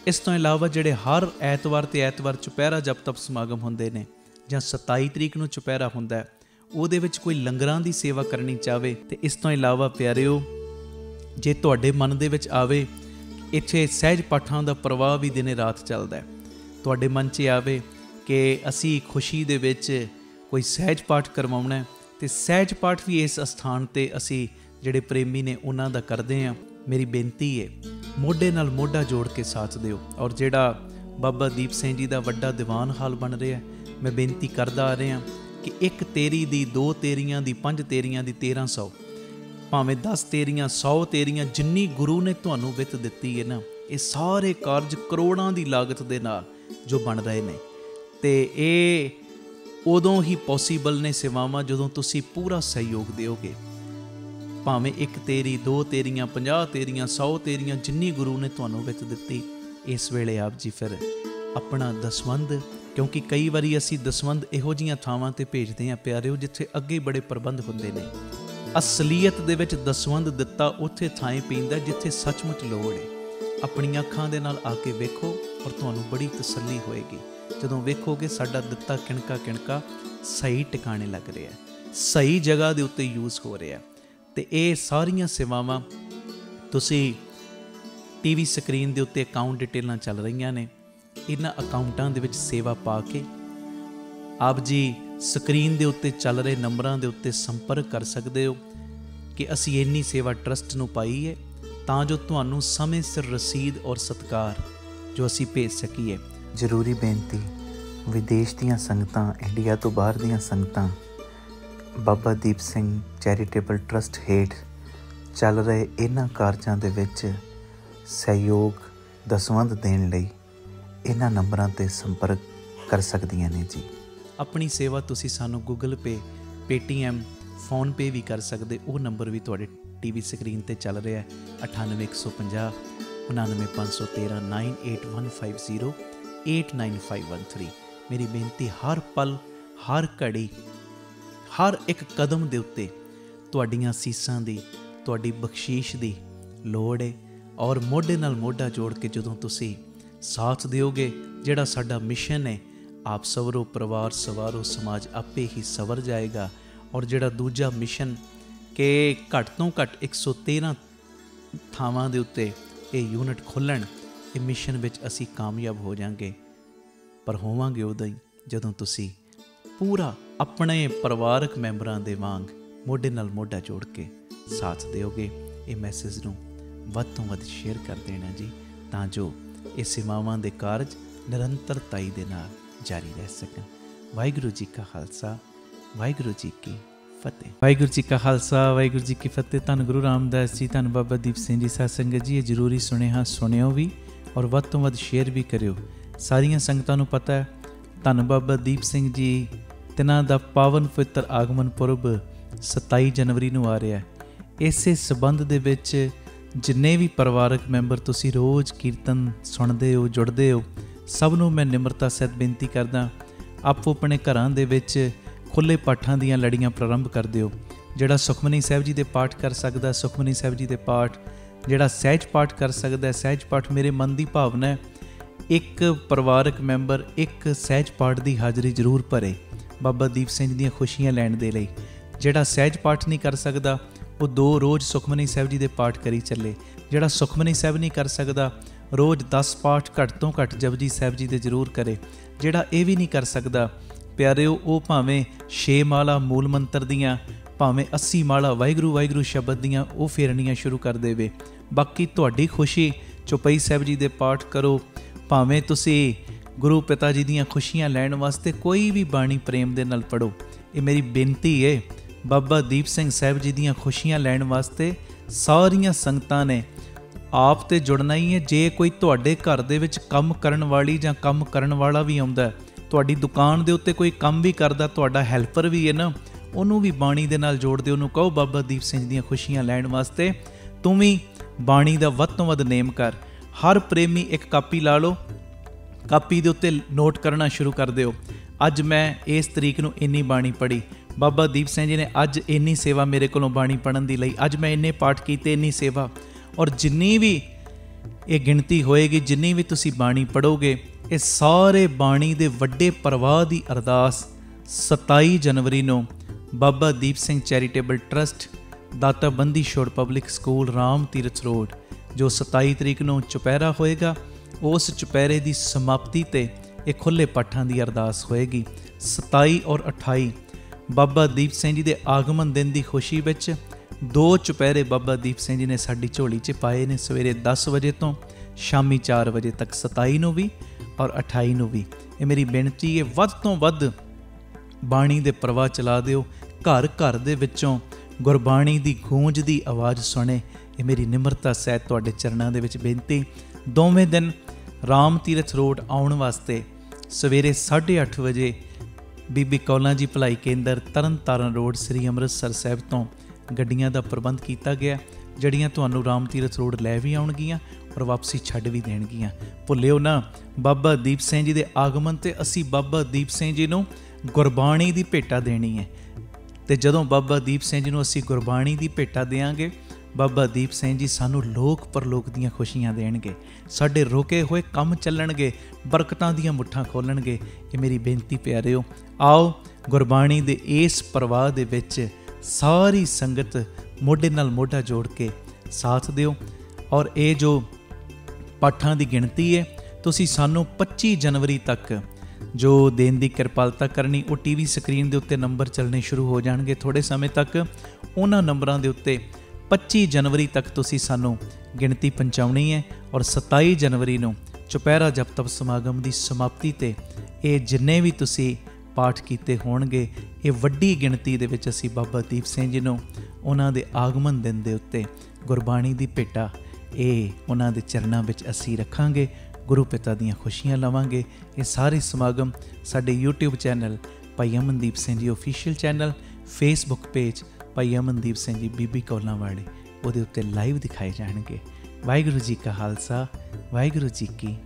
ਇਸ ਤੋਂ ਇਲਾਵਾ ਜਿਹੜੇ ਹਰ ਐਤਵਾਰ ਤੇ ਐਤਵਾਰ ਚੁਪਹਿਰਾ ਜਪ ਤਪ ਸਮਾਗਮ ਹੁੰਦੇ ਨੇ, ਜਾਂ 27 ਤਰੀਕ ਨੂੰ ਚੁਪਹਿਰਾ ਹੁੰਦਾ ਹੈ, ਉਹਦੇ ਵਿੱਚ ਕੋਈ ਲੰਗਰਾਂ ਦੀ ਸੇਵਾ ਕਰਨੀ ਚਾਹਵੇ। ਤੇ ਇਸ ਤੋਂ ਇਲਾਵਾ ਪਿਆਰਿਓ, ਜੇ ਤੁਹਾਡੇ ਮਨ ਦੇ ਵਿੱਚ ਆਵੇ ਇੱਥੇ ਸਹਿਜ ਪਾਠਾਂ ਦਾ ਪ੍ਰਵਾਹ ਵੀ ਦਿਨੇ ਰਾਤ ਚੱਲਦਾ ਹੈ, ਤੁਹਾਡੇ ਮਨ 'ਚ ਆਵੇ ਕਿ ਅਸੀਂ ਖੁਸ਼ੀ ਦੇ ਵਿੱਚ ਕੋਈ ਸਹਿਜ ਪਾਠ ਕਰਵਾਉਣਾ ਹੈ, ਤੇ ਸਹਿਜ ਪਾਠ ਵੀ ਇਸ ਅਸਥਾਨ 'ਤੇ ਅਸੀਂ ਜਿਹੜੇ ਪ੍ਰੇਮੀ ਨੇ ਉਹਨਾਂ ਦਾ ਕਰਦੇ ਹਾਂ। ਮੇਰੀ ਬੇਨਤੀ ਹੈ ਮੋਢੇ ਨਾਲ ਮੋਢਾ ਜੋੜ ਕੇ ਸਾਥ ਦਿਓ। ਔਰ ਜਿਹੜਾ ਬਾਬਾ ਦੀਪ ਸਿੰਘ ਜੀ ਦਾ ਵੱਡਾ ਦੀਵਾਨ ਹਾਲ ਬਣ ਰਿਹਾ, ਮੈਂ ਬੇਨਤੀ ਕਰਦਾ ਆ ਰਿਹਾ ਕਿ 1 ਤੇਰੀ ਦੀ, 2 ਤੇਰੀਆਂ ਦੀ, 5 ਤੇਰੀਆਂ ਦੀ, 1300, ਭਾਵੇਂ 10 ਤੇਰੀਆਂ, 100 ਤੇਰੀਆਂ, ਜਿੰਨੀ ਗੁਰੂ ਨੇ ਤੁਹਾਨੂੰ ਵਿੱਤ ਦਿੱਤੀ ਹੈ ਨਾ, ਇਹ ਸਾਰੇ ਕਾਰਜ ਕਰੋੜਾਂ ਦੀ ਲਾਗਤ ਦੇ ਨਾਲ ਜੋ ਬਣ ਰਹੇ ਨੇ, ਤੇ ਇਹ ਉਦੋਂ ਹੀ ਪੋਸੀਬਲ ਨੇ ਸੇਵਾਵਾਂ ਜਦੋਂ ਤੁਸੀਂ ਪੂਰਾ ਸਹਿਯੋਗ ਦਿਓਗੇ। ਭਾਵੇਂ 1 ਤੇਰੀ, 2 ਤੇਰੀਆਂ, 50 ਤੇਰੀਆਂ, 100 ਤੇਰੀਆਂ, ਜਿੰਨੀ ਗੁਰੂ ਨੇ ਤੁਹਾਨੂੰ ਵਿੱਤ ਦਿੱਤੀ, ਇਸ ਵੇਲੇ ਆਪ ਜੀ ਫਿਰ ਆਪਣਾ ਦਸਵੰਧ, ਕਿਉਂਕਿ ਕਈ ਵਾਰੀ ਅਸੀਂ ਦਸਵੰਧ ਇਹੋ ਜਿਹੀਆਂ ਥਾਵਾਂ 'ਤੇ ਭੇਜਦੇ ਹਾਂ ਪਿਆਰਿਓ ਜਿੱਥੇ ਅੱਗੇ ਬੜੇ ਪ੍ਰਬੰਧ ਹੁੰਦੇ ਨੇ। ਅਸਲੀਅਤ ਦੇ ਵਿੱਚ ਦਸਵੰਧ ਦਿੱਤਾ ਉੱਥੇ ਥਾਂ ਪੈਂਦਾ ਜਿੱਥੇ ਸੱਚਮੁੱਚ ਲੋੜ ਹੈ। ਆਪਣੀਆਂ ਅੱਖਾਂ ਦੇ ਨਾਲ ਆ ਕੇ ਵੇਖੋ ਔਰ ਤੁਹਾਨੂੰ ਬੜੀ ਤਸੱਲੀ ਹੋਏਗੀ ਜਦੋਂ ਵੇਖੋਗੇ ਸਾਡਾ ਦਿੱਤਾ ਕਿਣਕਾ ਸਹੀ ਟਿਕਾਣੇ ਲੱਗ ਰਿਹਾ, ਸਹੀ ਜਗ੍ਹਾ ਦੇ ਉੱਤੇ ਯੂਜ਼ ਹੋ ਰਿਹਾ। ਤੇ ਇਹ ਸਾਰੀਆਂ ਸੇਵਾਵਾਂ ਤੁਸੀਂ ਟੀਵੀ ਸਕਰੀਨ ਦੇ ਉੱਤੇ ਅਕਾਊਂਟ ਡਿਟੇਲਾਂ ਚੱਲ ਰਹੀਆਂ ਨੇ, ਇਹਨਾਂ ਅਕਾਊਂਟਾਂ ਦੇ ਵਿੱਚ ਸੇਵਾ ਪਾ ਕੇ ਆਪ ਜੀ ਸਕਰੀਨ ਦੇ ਉੱਤੇ ਚੱਲ ਰਹੇ ਨੰਬਰਾਂ ਦੇ ਉੱਤੇ ਸੰਪਰਕ ਕਰ ਸਕਦੇ ਹੋ। ਕਿ ਅਸੀਂ ਇੰਨੀ ਸੇਵਾ ਟਰਸਟ ਨੂੰ ਪਾਈ ਹੈ ਤਾਂ ਜੋ ਤੁਹਾਨੂੰ ਸਮੇਂ ਸਿਰ ਰਸੀਦ ਔਰ ਸਤਿਕਾਰ ਜੋ ਅਸੀਂ ਭੇਜ ਸਕੀਏ। ਜ਼ਰੂਰੀ ਬੇਨਤੀ, ਵਿਦੇਸ਼ ਦੀਆਂ ਸੰਗਤਾਂ, ਇੰਡੀਆ ਤੋਂ ਬਾਹਰ ਦੀਆਂ ਸੰਗਤਾਂ ਬਾਬਾ ਦੀਪ ਸਿੰਘ ਚੈਰੀਟੇਬਲ ਟਰਸਟ ਹੇਠ ਚੱਲ ਰਹੇ ਇਹਨਾਂ ਕਾਰਜਾਂ ਦੇ ਵਿੱਚ ਸਹਿਯੋਗ ਦਸਵੰਧ ਦੇਣ ਲਈ ਇਹਨਾਂ ਨੰਬਰਾਂ 'ਤੇ ਸੰਪਰਕ ਕਰ ਸਕਦੀਆਂ ਨੇ ਜੀ। ਆਪਣੀ ਸੇਵਾ ਤੁਸੀਂ ਸਾਨੂੰ ਗੂਗਲ ਪੇ, ਪੇਟੀਐਮ, ਫੋਨਪੇ ਵੀ ਕਰ ਸਕਦੇ। ਉਹ ਨੰਬਰ ਵੀ ਤੁਹਾਡੇ ਟੀਵੀ ਸਕਰੀਨ 'ਤੇ ਚੱਲ ਰਿਹਾ ਹੈ, 98 150 99 513 98150 89513। ਮੇਰੀ ਬੇਨਤੀ, ਹਰ ਪਲ, ਹਰ ਘੜੀ, ਹਰ ਇੱਕ ਕਦਮ ਦੇ ਉੱਤੇ ਤੁਹਾਡੀਆਂ ਅਸੀਸਾਂ ਦੀ, ਤੁਹਾਡੀ ਬਖਸ਼ੀਸ਼ ਦੀ ਲੋੜ ਹੈ। ਔਰ ਮੋਢੇ ਨਾਲ ਮੋਢਾ ਜੋੜ ਕੇ ਜਦੋਂ ਤੁਸੀਂ ਸਾਥ ਦਿਓਗੇ, ਜਿਹੜਾ ਸਾਡਾ ਮਿਸ਼ਨ ਹੈ, ਆਪ ਸਵਰੋ ਪਰਿਵਾਰ ਸਵਾਰੋ ਸਮਾਜ ਆਪੇ ਹੀ ਸਵਰ ਜਾਏਗਾ। ਔਰ ਜਿਹੜਾ ਦੂਜਾ ਮਿਸ਼ਨ ਕਿ ਘੱਟ ਤੋਂ ਘੱਟ 113 ਥਾਵਾਂ ਦੇ ਉੱਤੇ ਇਹ ਯੂਨਿਟ ਖੋਲ੍ਹਣ, ਇਹ ਮਿਸ਼ਨ ਵਿੱਚ ਅਸੀਂ ਕਾਮਯਾਬ ਹੋ ਜਾਵਾਂਗੇ। ਪਰ ਹੋਵਾਂਗੇ ਉਦੋਂ ਹੀ ਜਦੋਂ ਤੁਸੀਂ ਪੂਰਾ ਆਪਣੇ ਪਰਿਵਾਰਕ ਮੈਂਬਰਾਂ ਦੇ ਵਾਂਗ ਮੋਢੇ ਨਾਲ ਮੋਢਾ ਜੋੜ ਕੇ ਸਾਥ ਦਿਓਗੇ। ਇਹ ਮੈਸੇਜ ਨੂੰ ਵੱਧ ਤੋਂ ਵੱਧ ਸ਼ੇਅਰ ਕਰ ਦੇਣਾ ਜੀ, ਤਾਂ ਜੋ ਇਹ ਸੇਵਾਵਾਂ ਦੇ ਕਾਰਜ ਨਿਰੰਤਰਤਾਈ ਦੇ ਨਾਲ ਜਾਰੀ ਰਹਿ ਸਕਣ। ਵਾਹਿਗੁਰੂ ਜੀ ਕਾ ਖਾਲਸਾ, ਵਾਹਿਗੁਰੂ ਜੀ ਕੀ ਫਤਿਹ। ਵਾਹਿਗੁਰੂ ਜੀ ਕਾ ਖਾਲਸਾ, ਵਾਹਿਗੁਰੂ ਜੀ ਕੀ ਫਤਿਹ। ਧੰਨ ਗੁਰੂ ਰਾਮਦਾਸ ਜੀ, ਧੰਨ ਬਾਬਾ ਦੀਪ ਸਿੰਘ ਜੀ। ਸਾਧ ਸੰਗਤ ਜੀ, ਇਹ ਜ਼ਰੂਰੀ ਸੁਨੇਹਾ ਸੁਣਿਓ ਵੀ ਔਰ ਵੱਧ ਤੋਂ ਵੱਧ ਸ਼ੇਅਰ ਵੀ ਕਰਿਓ। ਸਾਰੀਆਂ ਸੰਗਤਾਂ ਨੂੰ ਪਤਾ ਹੈ ਧੰਨ ਬਾਬਾ ਦੀਪ ਸਿੰਘ ਜੀ ਤਿਨਾਂ ਦਾ ਪਾਵਨ ਪਵਿੱਤਰ ਆਗਮਨ ਪੁਰਬ 27 ਜਨਵਰੀ ਨੂੰ ਆ ਰਿਹਾ ਹੈ। ਇਸੇ ਸਬੰਧ ਦੇ ਵਿੱਚ ਜਿੰਨੇ ਵੀ ਪਰਿਵਾਰਕ ਮੈਂਬਰ ਤੁਸੀਂ ਰੋਜ਼ ਕੀਰਤਨ ਸੁਣਦੇ ਹੋ, ਜੁੜਦੇ ਹੋ, ਸਭ ਨੂੰ ਮੈਂ ਨਿਮਰਤਾ ਸਹਿਤ ਬੇਨਤੀ ਕਰਦਾ, ਆਪੋ ਆਪਣੇ ਘਰਾਂ ਦੇ ਵਿੱਚ ਖੁੱਲ੍ਹੇ ਪਾਠਾਂ ਦੀਆਂ ਲੜੀਆਂ ਪ੍ਰਾਰੰਭ ਕਰ ਦਿਓ। ਜਿਹੜਾ ਸੁਖਮਨੀ ਸਾਹਿਬ ਜੀ ਦੇ ਪਾਠ ਕਰ ਸਕਦਾ, ਸੁਖਮਨੀ ਸਾਹਿਬ ਜੀ ਦੇ ਪਾਠ, ਜਿਹੜਾ ਸਹਿਜ ਪਾਠ ਕਰ ਸਕਦਾ, ਸਹਿਜ ਪਾਠ। ਮੇਰੇ ਮਨ ਦੀ ਭਾਵਨਾ ਹੈ ਇੱਕ ਪਰਿਵਾਰਕ ਮੈਂਬਰ ਇੱਕ ਸਹਿਜ ਪਾਠ ਦੀ ਹਾਜ਼ਰੀ ਜ਼ਰੂਰ ਭਰੇ ਬਾਬਾ ਦੀਪ ਸਿੰਘ ਦੀਆਂ ਖੁਸ਼ੀਆਂ ਲੈਣ ਦੇ ਲਈ। ਜਿਹੜਾ ਸਹਿਜ ਪਾਠ ਨਹੀਂ ਕਰ ਸਕਦਾ ਉਹ 2 ਰੋਜ਼ ਸੁਖਮਨੀ ਸਾਹਿਬ ਜੀ ਦੇ ਪਾਠ ਕਰੀ ਚੱਲੇ। ਜਿਹੜਾ ਸੁਖਮਨੀ ਸਾਹਿਬ ਨਹੀਂ ਕਰ ਸਕਦਾ ਰੋਜ਼ 10 ਪਾਠ ਘੱਟ ਤੋਂ ਘੱਟ ਜਪਜੀ ਸਾਹਿਬ ਜੀ ਦੇ ਜ਼ਰੂਰ ਕਰੇ। ਜਿਹੜਾ ਇਹ ਵੀ ਨਹੀਂ ਕਰ ਸਕਦਾ ਪਿਆਰਿਓ, ਉਹ ਭਾਵੇਂ 6 ਮਾਲਾ ਮੂਲ ਮੰਤਰ ਦੀਆਂ, ਭਾਵੇਂ 80 ਮਾਲਾ ਵਾਹਿਗੁਰੂ ਵਾਹਿਗੁਰੂ ਸ਼ਬਦ ਦੀਆਂ ਉਹ ਫੇਰਨੀਆਂ ਸ਼ੁਰੂ ਕਰ ਦੇਵੇ। ਬਾਕੀ ਤੁਹਾਡੀ ਖੁਸ਼ੀ, ਚੌਪਈ ਸਾਹਿਬ ਜੀ ਦੇ ਪਾਠ ਕਰੋ, ਭਾਵੇਂ ਤੁਸੀਂ ਗੁਰੂ ਪਿਤਾ ਜੀ ਦੀਆਂ ਖੁਸ਼ੀਆਂ ਲੈਣ ਵਾਸਤੇ ਕੋਈ ਵੀ ਬਾਣੀ ਪ੍ਰੇਮ ਦੇ ਨਾਲ ਪੜ੍ਹੋ। ਇਹ ਮੇਰੀ ਬੇਨਤੀ ਹੈ। ਬਾਬਾ ਦੀਪ ਸਿੰਘ ਸਾਹਿਬ ਜੀ ਦੀਆਂ ਖੁਸ਼ੀਆਂ ਲੈਣ ਵਾਸਤੇ ਸਾਰੀਆਂ ਸੰਗਤਾਂ ਨੇ ਆਪ ਤੇ ਜੁੜਨਾ ਹੀ ਹੈ। ਜੇ ਕੋਈ ਤੁਹਾਡੇ ਘਰ ਦੇ ਵਿੱਚ ਕੰਮ ਕਰਨ ਵਾਲੀ ਜਾਂ ਕੰਮ ਕਰਨ ਵਾਲਾ ਵੀ ਆਉਂਦਾ, ਤੁਹਾਡੀ ਦੁਕਾਨ ਦੇ ਉੱਤੇ ਕੋਈ ਕੰਮ ਵੀ ਕਰਦਾ, ਤੁਹਾਡਾ ਹੈਲਪਰ ਵੀ ਹੈ ਨਾ, ਉਹਨੂੰ ਵੀ ਬਾਣੀ ਦੇ ਨਾਲ ਜੋੜ ਦਿਓ। ਉਹਨੂੰ ਕਹੋ ਬਾਬਾ ਦੀਪ ਸਿੰਘ ਦੀਆਂ ਖੁਸ਼ੀਆਂ ਲੈਣ ਵਾਸਤੇ ਤੂੰ ਵੀ ਬਾਣੀ ਦਾ ਵੱਧ ਤੋਂ ਵੱਧ ਨੇਮ ਕਰ। ਹਰ ਪ੍ਰੇਮੀ ਇੱਕ ਕਾਪੀ ਲਾ ਲਓ, ਕਾਪੀ ਦੇ ਉੱਤੇ ਨੋਟ ਕਰਨਾ ਸ਼ੁਰੂ ਕਰ ਦਿਓ। ਅੱਜ ਮੈਂ ਇਸ ਤਰੀਕ ਨੂੰ ਇੰਨੀ ਬਾਣੀ ਪੜ੍ਹੀ, ਬਾਬਾ ਦੀਪ ਸਿੰਘ ਜੀ ਨੇ ਅੱਜ ਇੰਨੀ ਸੇਵਾ ਮੇਰੇ ਕੋਲੋਂ ਬਾਣੀ ਪੜ੍ਹਨ ਦੀ ਲਈ, ਅੱਜ ਮੈਂ ਇੰਨੇ ਪਾਠ ਕੀਤੇ, ਇੰਨੀ ਸੇਵਾ। ਔਰ ਜਿੰਨੀ ਵੀ ਇਹ ਗਿਣਤੀ ਹੋਏਗੀ, ਜਿੰਨੀ ਵੀ ਤੁਸੀਂ ਬਾਣੀ ਪੜ੍ਹੋਗੇ, ਇਹ ਸਾਰੇ ਬਾਣੀ ਦੇ ਵੱਡੇ ਪ੍ਰਵਾਹ ਦੀ ਅਰਦਾਸ 27 ਜਨਵਰੀ ਨੂੰ ਬਾਬਾ ਦੀਪ ਸਿੰਘ ਚੈਰੀਟੇਬਲ ਟਰਸਟ, ਦਾਤਾ Bandi Chhor public school, Ram Tirath road, ਜੋ 27 ਤਰੀਕ ਨੂੰ ਚੁਪਹਿਰਾ ਹੋਏਗਾ, ਉਸ ਚੁਪਹਿਰੇ ਦੀ ਸਮਾਪਤੀ 'ਤੇ ਇਹ ਖੁੱਲ੍ਹੇ ਪਾਠਾਂ ਦੀ ਅਰਦਾਸ ਹੋਏਗੀ। 27 ਔਰ 28 ਬਾਬਾ ਦੀਪ ਸਿੰਘ ਜੀ ਦੇ ਆਗਮਨ ਦਿਨ ਦੀ ਖੁਸ਼ੀ ਵਿੱਚ 2 ਚੁਪਹਿਰੇ ਬਾਬਾ ਦੀਪ ਸਿੰਘ ਜੀ ਨੇ ਸਾਡੀ ਝੋਲੀ 'ਚ ਪਾਏ ਨੇ, ਸਵੇਰੇ 10 ਵਜੇ ਤੋਂ ਸ਼ਾਮੀ 4 ਵਜੇ ਤੱਕ, 27 ਨੂੰ ਵੀ ਔਰ 28 ਨੂੰ ਵੀ। ਇਹ ਮੇਰੀ ਬੇਨਤੀ ਹੈ, ਵੱਧ ਤੋਂ ਵੱਧ ਬਾਣੀ ਦੇ ਪ੍ਰਵਾਹ ਚਲਾ ਦਿਓ। ਘਰ ਘਰ ਦੇ ਵਿੱਚੋਂ ਗੁਰਬਾਣੀ ਦੀ ਗੂੰਜ ਦੀ ਆਵਾਜ਼ ਸੁਣੇ। ਇਹ ਮੇਰੀ ਨਿਮਰਤਾ ਸਹਿਤ ਤੁਹਾਡੇ ਚਰਨਾਂ ਦੇ ਵਿੱਚ ਬੇਨਤੀ। ਦੋਵੇਂ ਦਿਨ ਰਾਮ ਤੀਰਥ ਰੋਡ ਆਉਣ ਵਾਸਤੇ ਸਵੇਰੇ 8:30 ਵਜੇ ਬੀਬੀ ਕੌਲਾਂ ਜੀ ਭਲਾਈ ਕੇਂਦਰ, ਤਰਨ ਤਾਰਨ ਰੋਡ, ਸ੍ਰੀ ਅੰਮ੍ਰਿਤਸਰ ਸਾਹਿਬ ਤੋਂ ਗੱਡੀਆਂ ਦਾ ਪ੍ਰਬੰਧ ਕੀਤਾ ਗਿਆ, ਜਿਹੜੀਆਂ ਤੁਹਾਨੂੰ ਰਾਮ ਤੀਰਥ ਰੋਡ ਲੈ ਵੀ ਆਉਣਗੀਆਂ ਔਰ ਵਾਪਸੀ ਛੱਡ ਵੀ ਦੇਣਗੀਆਂ। ਭੁੱਲਿਓ ਨਾ, ਬਾਬਾ ਦੀਪ ਸਿੰਘ ਜੀ ਦੇ ਆਗਮਨ 'ਤੇ ਅਸੀਂ ਬਾਬਾ ਦੀਪ ਸਿੰਘ ਜੀ ਨੂੰ ਗੁਰਬਾਣੀ ਦੀ ਭੇਟਾ ਦੇਣੀ ਹੈ। ਅਤੇ ਜਦੋਂ ਬਾਬਾ ਦੀਪ ਸਿੰਘ ਜੀ ਨੂੰ ਅਸੀਂ ਗੁਰਬਾਣੀ ਦੀ ਭੇਟਾ ਦਿਆਂਗੇ, ਬਾਬਾ ਦੀਪ ਸਿੰਘ ਜੀ ਸਾਨੂੰ ਲੋਕ ਪਰਲੋਕ ਦੀਆਂ ਖੁਸ਼ੀਆਂ ਦੇਣਗੇ, ਸਾਡੇ ਰੁਕੇ ਹੋਏ ਕੰਮ ਚੱਲਣਗੇ, ਬਰਕਤਾਂ ਦੀਆਂ ਮੁੱਠਾਂ ਖੋਲ੍ਹਣਗੇ। ਇਹ ਮੇਰੀ ਬੇਨਤੀ ਪਿਆਰਿਓ, ਆਓ ਗੁਰਬਾਣੀ ਦੇ ਇਸ ਪ੍ਰਵਾਹ ਦੇ ਵਿੱਚ ਸਾਰੀ ਸੰਗਤ ਮੋਢੇ ਨਾਲ ਮੋਢਾ ਜੋੜ ਕੇ ਸਾਥ ਦਿਓ। ਔਰ ਇਹ ਜੋ ਪਾਠਾਂ ਦੀ ਗਿਣਤੀ ਹੈ, ਤੁਸੀਂ ਸਾਨੂੰ 25 ਜਨਵਰੀ ਤੱਕ ਜੋ ਦੇਣ ਦੀ ਕਿਰਪਾਲਤਾ ਕਰਨੀ, ਉਹ ਟੀਵੀ ਸਕਰੀਨ ਦੇ ਉੱਤੇ ਨੰਬਰ ਚੱਲਣੇ ਸ਼ੁਰੂ ਹੋ ਜਾਣਗੇ ਥੋੜ੍ਹੇ ਸਮੇਂ ਤੱਕ। ਉਹਨਾਂ ਨੰਬਰਾਂ ਦੇ ਉੱਤੇ 25 ਜਨਵਰੀ ਤੱਕ ਤੁਸੀਂ ਸਾਨੂੰ ਗਿਣਤੀ ਪਹੁੰਚਾਉਣੀ ਹੈ। ਔਰ 27 ਜਨਵਰੀ ਨੂੰ ਚੁਪਹਿਰਾ ਜਪ ਤਪ ਸਮਾਗਮ ਦੀ ਸਮਾਪਤੀ 'ਤੇ ਇਹ ਜਿੰਨੇ ਵੀ ਤੁਸੀਂ ਪਾਠ ਕੀਤੇ ਹੋਣਗੇ, ਇਹ ਵੱਡੀ ਗਿਣਤੀ ਦੇ ਵਿੱਚ ਅਸੀਂ ਬਾਬਾ ਦੀਪ ਸਿੰਘ ਜੀ ਨੂੰ ਉਹਨਾਂ ਦੇ ਆਗਮਨ ਦਿਨ ਦੇ ਉੱਤੇ ਗੁਰਬਾਣੀ ਦੀ ਭੇਟਾ ਇਹ ਉਹਨਾਂ ਦੇ ਚਰਨਾਂ ਵਿੱਚ ਅਸੀਂ ਰੱਖਾਂਗੇ। ਗੁਰੂ ਪਿਤਾ ਦੀਆਂ ਖੁਸ਼ੀਆਂ ਲਵਾਂਗੇ। ਇਹ ਸਾਰੇ ਸਮਾਗਮ ਸਾਡੇ YouTube ਚੈਨਲ ਭਾਈ Amandeep Singh ji official channel, Facebook page ਭਾਈ ਅਮਨਦੀਪ ਸਿੰਘ ਜੀ ਬੀਬੀ ਕੌਲਾਂ ਵਾਲੇ, ਉਹਦੇ ਉੱਤੇ ਲਾਈਵ ਦਿਖਾਏ ਜਾਣਗੇ। ਵਾਹਿਗੁਰੂ ਜੀ ਕਾ ਖਾਲਸਾ, ਵਾਹਿਗੁਰੂ ਜੀ ਕੀ